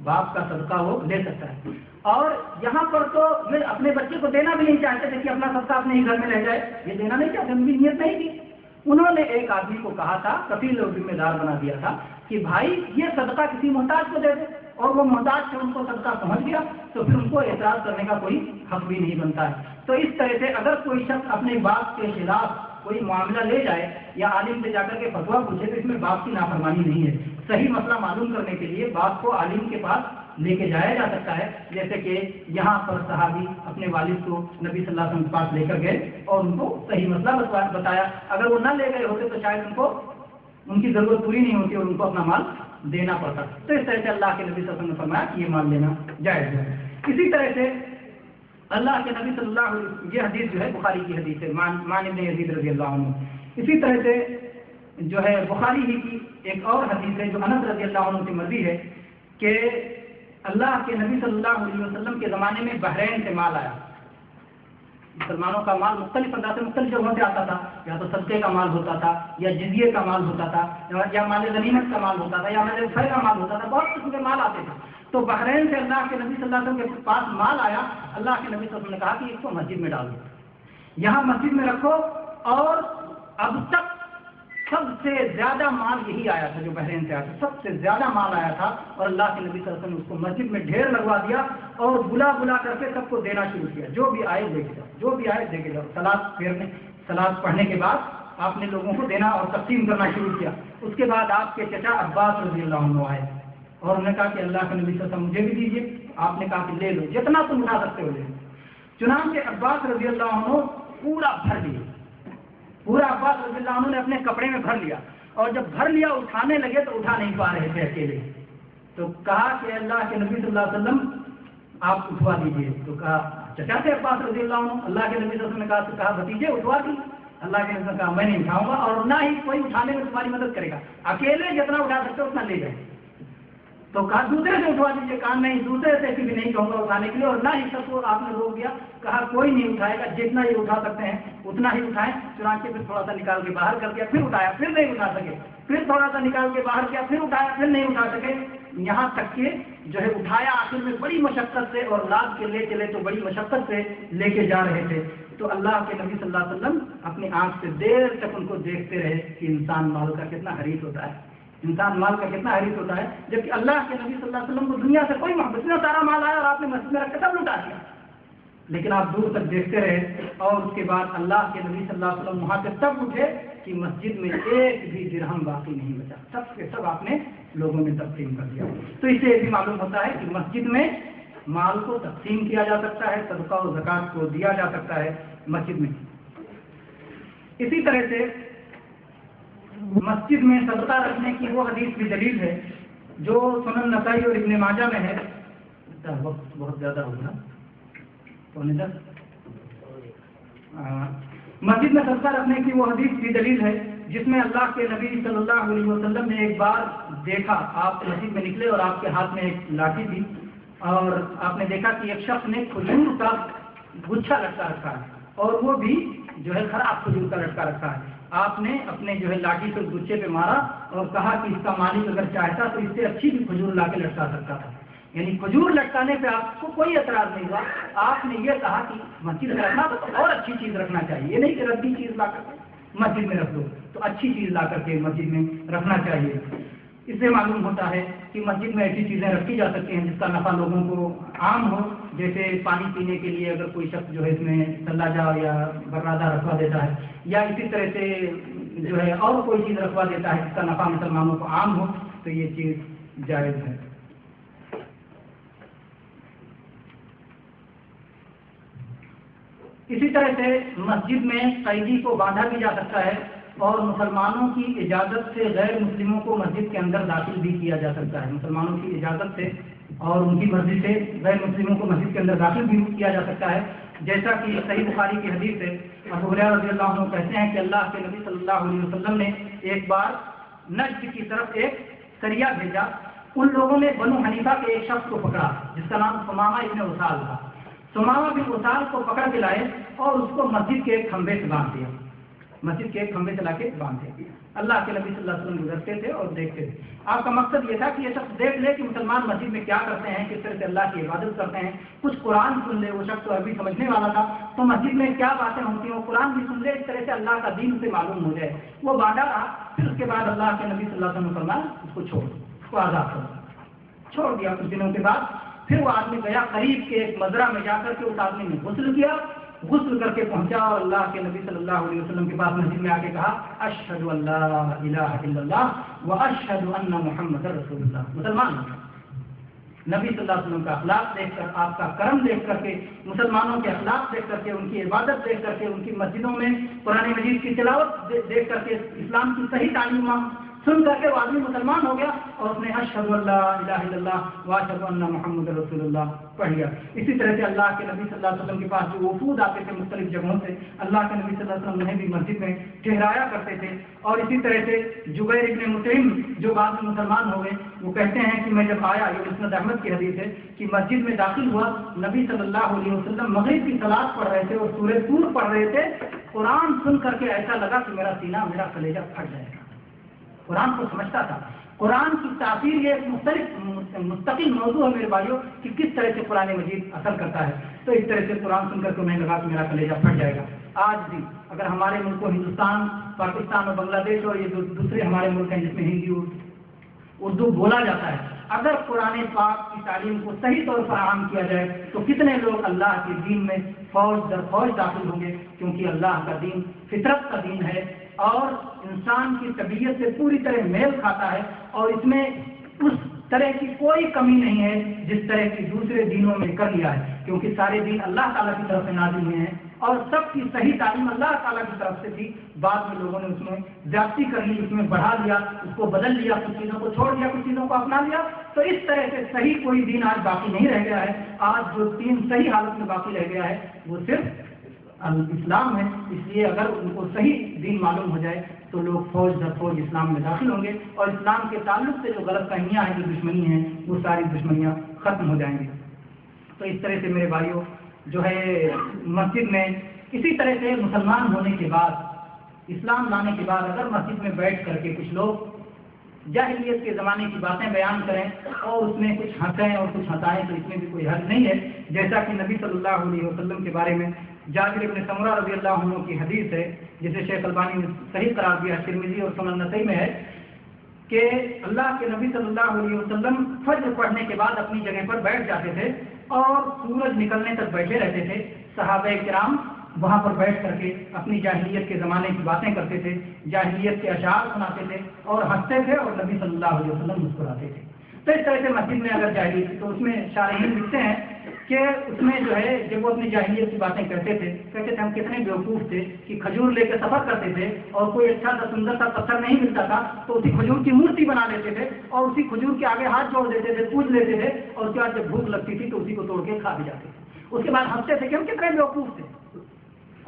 باپ کا صدقہ وہ لے سکتا ہے. اور یہاں پر تو میں اپنے بچے کو دینا بھی نہیں چاہتے تھے کہ اپنا صدقہ اپنے ہی گھر میں رہ جائے, یہ دینا نہیں چاہتے, ان کی نیت نہیں تھی. انہوں نے ایک آدمی کو کہا تھا, کفیل اور ذمہ دار بنا دیا تھا کہ بھائی یہ صدقہ کسی محتاج کو دے دے, اور وہ محتاج سے ان کو صدقہ پہنچ گیا تو پھر ان کو اعتراض کرنے کا کوئی حق بھی نہیں بنتا ہے. تو اس طرح سے اگر کوئی شخص اپنے باپ کے خلاف کوئی معاملہ لے جائے یا عالم سے جا کر کے فتویٰ پوچھے تو اس میں باپ کی نافرمانی نہیں ہے. صحیح مسئلہ معلوم کرنے کے لیے باپ کو عالم کے پاس لے کے جایا جا سکتا ہے, جیسے کہ یہاں پر صحابی اپنے والد کو نبی صلی اللہ علیہ وسلم کے پاس لے کر گئے اور ان کو صحیح مسئلہ بتایا. اگر وہ نہ لے گئے ہوتے تو شاید ان کو ان کی ضرورت پوری نہیں ہوتی اور ان کو اپنا مال دینا پڑتا. تو اس طرح سے اللہ کے نبی صلی اللہ علیہ وسلم نے فرمایا کہ یہ مال لینا جائز ہے. اسی طرح سے اللہ کے نبی صلی اللہ علیہ وسلم, یہ حدیث جو ہے بخاری کی حدیث ہے, مان ابن یزید رضی اللہ عنہ. اسی طرح سے جو ہے بخاری ہی کی ایک اور حدیث ہے جو انس رضی اللہ عنہ سے مروی ہے کہ اللہ کے نبی صلی اللہ علیہ وسلم کے زمانے میں بحرین سے مال آیا. مسلمانوں کا مال مختلف انداز سے مختلف جگہوں سے آتا تھا, یا تو صدقے کا مال ہوتا تھا, یا جزیے کا مال ہوتا تھا, یا مال غنیمت کا مال ہوتا تھا, یا مال فیض کا مال ہوتا تھا, بہت قسم کے مال آتے تھے. تو بحرین سے اللہ کے نبی صلی اللہ علیہ وسلم کے پاس مال آیا. اللہ کے نبی صلی اللہ علیہ وسلم نے کہا کہ اس کو مسجد میں ڈال دو, یہاں مسجد میں رکھو. اور اب تک سب سے زیادہ مال یہی آیا تھا جو بحرین سے آیا تھا, سب سے زیادہ مال آیا تھا, اور اللہ کے نبی صلی اللہ علیہ وسلم نے اس کو مسجد میں ڈھیر لگوا دیا اور بلا بلا کر کے سب کو دینا شروع کیا. جو بھی آئے دے کے جاؤ, جو بھی آئے دے کے جاؤ. سلاد پھیرنے, سلاد پڑھنے کے بعد آپ نے لوگوں کو دینا اور تقسیم کرنا شروع کیا۔ اس کے بعد آپ کے چچا عباس رضی اللہ عنہ آئے اور انہوں نے کہا کہ اللہ کے نبی صلی اللہ علیہ وسلم مجھے بھی دیجیے۔ آپ نے کہا کہ لے لو، جتنا تم اٹھا سکتے ہو لے لو۔ چنانچہ عباس رضی اللہ عنہ پورا بھر لیا، پورا عباس رضی اللہ عنہ نے اپنے کپڑے میں بھر لیا، اور جب بھر لیا اٹھانے لگے تو اٹھا نہیں پا رہے تھے اکیلے، تو کہا کہ اللہ کے نبی صلی اللہ علیہ وسلم آپ اٹھوا دیجیے۔ تو کہا چچا سے عباس رضی اللہ عنہ، اللہ کے نبی صلی اللہ علیہ وسلم نے کہا بھتیجے اٹھوا دی۔ اللہ کے نبی نے کہا میں نہیں اٹھاؤں گا اور نہ ہی کوئی اٹھانے میں تمہاری مدد کرے گا، اکیلے جتنا اٹھا سکتے اتنا لے جائیں۔ تو کہا دوسرے سے اٹھوا دیجیے، کہا نہیں دوسرے سے بھی نہیں کہوں گا اٹھانے کے لیے، اور نہ ہی سب کو آپ نے روک دیا، کہا کوئی نہیں اٹھائے گا، جتنا یہ اٹھا سکتے ہیں اتنا ہی اٹھائیں۔ چنانچہ پھر تھوڑا سا نکال کے باہر کر دیا، پھر اٹھایا، پھر نہیں اٹھا سکے، پھر تھوڑا سا نکال کے باہر کیا، پھر اٹھایا، پھر نہیں اٹھا سکے، یہاں تک کہ جو ہے اٹھایا آخر میں بڑی مشقت سے، اور لاد کے لے چلے تو بڑی مشقت سے لے کے جا رہے تھے۔ تو اللہ کے نبی صلی اللہ علیہ وسلم اپنی آنکھ سے دیر تک ان کو دیکھتے رہے کہ انسان مال کا کتنا حریص ہوتا ہے، انسان مال کا کتنا حریص ہوتا ہے، جبکہ اللہ کے نبی صلی اللہ علیہ وسلم کو دنیا سے کوئی محبت نہیں، سارا مال آیا اور آپ نے مسجد میں رکھ کے سب لوٹا دیا، لیکن آپ دور تک دیکھتے رہے۔ اور اس کے بعد اللہ کے نبی صلی اللہ علیہ وسلم وہاں سے تب اٹھے کہ مسجد میں ایک بھی درہم باقی نہیں بچا، سب کے سب آپ نے لوگوں میں تقسیم کر دیا۔ تو اس سے یہ بھی معلوم ہوتا ہے کہ مسجد میں مال کو تقسیم کیا جا سکتا ہے، صدقہ و زکوٰۃ کو دیا جا سکتا ہے مسجد میں۔ اسی طرح سے مسجد میں صدقہ رکھنے کی وہ حدیث بھی دلیل ہے جو سنن نسائی اور ابن ماجہ میں ہے۔ وقت بہت زیادہ ہوگا، مسجد میں صدقہ رکھنے کی وہ حدیث بھی دلیل ہے جس میں اللہ کے نبی صلی اللہ علیہ وسلم نے ایک بار دیکھا، آپ مسجد میں نکلے اور آپ کے ہاتھ میں ایک لاٹھی تھی، اور آپ نے دیکھا کہ ایک شخص نے کھجور کا گچھا لٹکا رکھا ہے، اور وہ بھی جو ہے خراب کھجور کا لٹکا رکھا ہے۔ آپ نے اپنے جو ہے لاٹھی سے گچھے پہ مارا اور کہا کہ اس کا مالک اگر چاہتا تو اس سے اچھی بھی کھجور لا کے لٹکا سکتا تھا، یعنی کھجور لٹکانے پہ آپ کو کوئی اعتراض نہیں ہوا، آپ نے یہ کہا کہ مسجد میں رکھنا تو اور اچھی چیز رکھنا چاہیے، یہ نہیں کہ ردی چیز لا کر کے مسجد میں رکھ دو، تو اچھی چیز لا کر کے مسجد میں رکھنا چاہیے۔ اس سے معلوم ہوتا ہے کہ مسجد میں ایسی چیزیں رکھی جا سکتی ہیں جس کا نفع لوگوں کو عام ہو، جیسے پانی پینے کے لیے اگر کوئی شخص جو ہے اس میں ثلاجہ یا برادہ رکھوا دیتا ہے، یا اسی طرح سے جو ہے اور کوئی چیز رکھوا دیتا ہے جس کا نفع مسلمانوں کو عام ہو، تو یہ چیز جائز ہے۔ اسی طرح سے مسجد میں قیدی کو باندھا بھی جا سکتا ہے، اور مسلمانوں کی اجازت سے غیر مسلموں کو مسجد کے اندر داخل بھی کیا جا سکتا ہے، مسلمانوں کی اجازت سے اور ان کی مرضی سے غیر مسلموں کو مسجد کے اندر داخل بھی کیا جا سکتا ہے، جیسا کہ صحیح بخاری کی حدیث ہے۔ ابو ہریرہ رضی اللہ عنہ کہتے ہیں کہ اللہ کے نبی صلی اللہ علیہ وسلم نے ایک بار نجد کی طرف ایک سریہ بھیجا، ان لوگوں نے بنو حنیفہ کے ایک شخص کو پکڑا جس کا نام ثمامہ ابن اسال تھا، ثمامہ بن اسال کو پکڑ کے لائے اور اس کو مسجد کے ایک کھمبے سے باندھ دیا، مسجد کے ایک کھمبے سے لا کے باندھ دیا۔ اللہ کے نبی صلی اللہ علیہ وسلم گزرتے تھے اور دیکھتے تھے، آپ کا مقصد یہ تھا کہ یہ شخص دیکھ لے کہ مسلمان مسجد میں کیا کرتے ہیں، کس طرح سے اللہ کی عبادت کرتے ہیں، کچھ قرآن سن لے، وہ شخص تو عربی سمجھنے والا تھا، تو مسجد میں کیا باتیں ہوتی ہیں وہ قرآن بھی سن لے، اس طرح سے اللہ کا دین سے معلوم ہو جائے۔ وہ باندھا رہا، پھر اس کے بعد اللہ کے نبی صلی اللہ علیہ وسلم نے فرمایا اس کو چھوڑ، اس کو آزاد چھوڑ دیا۔ کچھ دنوں کے بعد پھر وہ آدمی گیا قریب کے ایک مزرعہ میں جا کر کے اس آدمی نے غسل کیا، غسل کر کے پہنچا اور اللہ کے نبی صلی اللہ علیہ وسلم کے پاس مسجد میں آ کے کہا اشہد ان لا الہ الا اللہ واشہد ان محمد رسول اللہ، مسلمان ہو گیا۔ نبی صلی اللہ علیہ وسلم کا اخلاق دیکھ کر، آپ کا کرم دیکھ کر کے، مسلمانوں کے اخلاق دیکھ کر کے، ان کی عبادت دیکھ کر کے، ان کی مسجدوں میں قرآن مجید کی تلاوت دیکھ کر کے، اسلام کی صحیح تعلیم سن کر کے وہ آدمی مسلمان ہو گیا اور اس نے اشہد ان لا الہ الا اللہ واشہد ان محمد رسول اللہ پڑھ لیا۔ اسی طرح سے اللہ کے نبی صلی اللہ علیہ وسلم کے پاس جو وفود آتے تھے مختلف جگہوں سے، اللہ کے نبی صلی اللہ علیہ وسلم انہیں بھی مسجد میں ٹھہرایا کرتے تھے۔ اور اسی طرح سے جبیر ابن مطعم جو بعد میں مسلمان ہو گئے، وہ کہتے ہیں کہ میں جب آیا، یہ مسند احمد کی حدیث ہے، کہ مسجد میں داخل ہوا، نبی صلی اللہ علیہ وسلم مغرب کی صلاۃ پڑھ رہے تھے اور سورہ طور پڑھ رہے تھے، قرآن سن کر کے ایسا لگا کہ میرا سینہ، میرا کلیجہ پھٹ جائے گا۔ قرآن کو سمجھتا تھا، قرآن کی تاثیر یہ ایک مستقل موضوع ہے میرے بھائیوں کہ کس طرح سے قرآن مجید اثر کرتا ہے۔ تو اس طرح سے قرآن سن کر کے میں لگا کہ میرا کلیجہ پھٹ جائے گا۔ آج بھی اگر ہمارے ملکوں ہندوستان، پاکستان اور بنگلہ دیش اور یہ جو دوسرے ہمارے ملک ہیں جس میں ہندی اردو بولا جاتا ہے، اگر قرآن پاک کی تعلیم کو صحیح طور پر عام کیا جائے تو کتنے لوگ اللہ کے دین میں فوج در فوج داخل ہوں گے، کیونکہ اللہ کا دین فطرت کا دین ہے، اور انسان کی طبیعت سے پوری طرح میل کھاتا ہے، اور اس میں اس طرح کی کوئی کمی نہیں ہے جس طرح کی دوسرے دینوں میں کر لیا ہے، کیونکہ سارے دین اللہ تعالیٰ کی طرف سے نازل ہوئے ہیں اور سب کی صحیح تعلیم اللہ تعالیٰ کی طرف سے تھی۔ بعد میں لوگوں نے اس میں زیادتی کر لی، اس میں بڑھا لیا، اس کو بدل لیا، کچھ چیزوں کو چھوڑ دیا، کچھ چیزوں کو اپنا لیا، تو اس طرح سے صحیح کوئی دین آج باقی نہیں رہ گیا ہے۔ آج جو دین صحیح حالت میں باقی رہ گیا ہے وہ صرف اسلام ہے۔ اس لیے اگر ان کو صحیح دین معلوم ہو جائے تو لوگ فوج در فوج اسلام میں داخل ہوں گے، اور اسلام کے تعلق سے جو غلط فہمیاں ہیں، جو دشمنی ہیں، وہ ساری دشمنیاں ختم ہو جائیں گی۔ تو اس طرح سے میرے بھائیوں جو ہے مسجد میں اسی طرح سے مسلمان ہونے کے بعد، اسلام لانے کے بعد اگر مسجد میں بیٹھ کر کے کچھ لوگ جاہلیت کے زمانے کی باتیں بیان کریں اور اس میں کچھ ہنسیں اور کچھ ہنسائیں تو اس میں بھی کوئی حرج نہیں ہے، جیسا کہ نبی صلی اللہ علیہ وسلم کے بارے میں جابر بن سمرہ رضی اللہ عنہ کی حدیث ہے، جسے شیخ البانی نے صحیح قرار دیا، ترمذی اور سنن نسائی میں ہے کہ اللہ کے نبی صلی اللہ علیہ وسلم فجر پڑھنے کے بعد اپنی جگہ پر بیٹھ جاتے تھے اور سورج نکلنے تک بیٹھے رہتے تھے۔ صحابہ کرام وہاں پر بیٹھ کر کے اپنی جاہلیت کے زمانے کی باتیں کرتے تھے، جاہلیت کے اشعار سناتے تھے اور ہنستے تھے، اور نبی صلی اللہ علیہ وسلم مسکراتے تھے۔ تو اس طرح سے مسجد میں اگر جاہلیت، تو اس میں شارحین لکھتے ہیں کہ اس میں جو ہے جب وہ اپنی جاہلیت کی باتیں کہتے تھے ہم کتنے بیوقوف تھے کہ کھجور لے کے سفر کرتے تھے اور کوئی اچھا سا سندر سا پتھر نہیں ملتا تھا تو اسی کھجور کی مورتی بنا لیتے تھے اور اسی کھجور کے آگے ہاتھ جوڑ دیتے تھے، پوج لیتے تھے، اور اس کے بعد جب بھوک لگتی تھی تو اسی کو توڑ کے کھا بھی جاتے تھے۔ اس کے بعد ہنستے تھے کہ ہم کتنے بیوقوف تھے،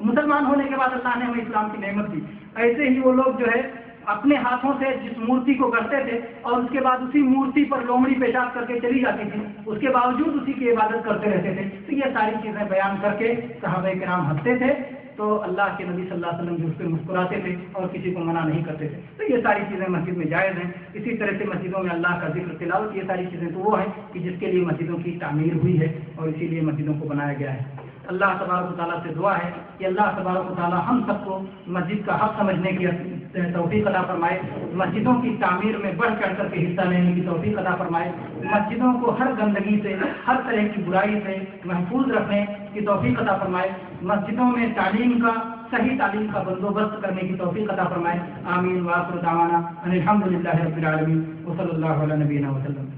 مسلمان ہونے کے بعد اللہ نے ہمیں اسلام کی نعمت دی۔ ایسے ہی وہ لوگ جو ہے اپنے ہاتھوں سے جس مورتی کو کرتے تھے اور اس کے بعد اسی مورتی پر لومڑی پیشاب کر کے چلی جاتی تھی، اس کے باوجود اسی کی عبادت کرتے رہتے تھے۔ تو یہ ساری چیزیں بیان کر کے صحابہ کرام ہنستے تھے، تو اللہ کے نبی صلی اللہ علیہ وسلم جو اس پہ مسکراتے تھے اور کسی کو منع نہیں کرتے تھے۔ تو یہ ساری چیزیں مسجد میں جائز ہیں۔ اسی طرح سے مسجدوں میں اللہ کا ذکر، تلاوت، یہ ساری چیزیں تو وہ ہیں کہ جس کے لیے مسجدوں کی تعمیر ہوئی ہے اور اسی لیے مسجدوں کو بنایا گیا ہے۔ اللہ تبارک و تعالیٰ سے دعا ہے کہ اللہ تبارک و تعالیٰ ہم سب کو مسجد کا حق سمجھنے کی توفیق عطا فرمائے، مسجدوں کی تعمیر میں بڑھ چڑھ کر کے حصہ لینے کی توفیق عطا فرمائے، مسجدوں کو ہر گندگی سے، ہر طرح کی برائی سے محفوظ رکھنے کی توفیق عطا فرمائے، مسجدوں میں تعلیم کا، صحیح تعلیم کا بندوبست کرنے کی توفیق عطا فرمائے۔ آمین۔ وآخر دعوانا ان الحمد للہ رب العالمین، وصلی اللہ علی نبینا وسلم۔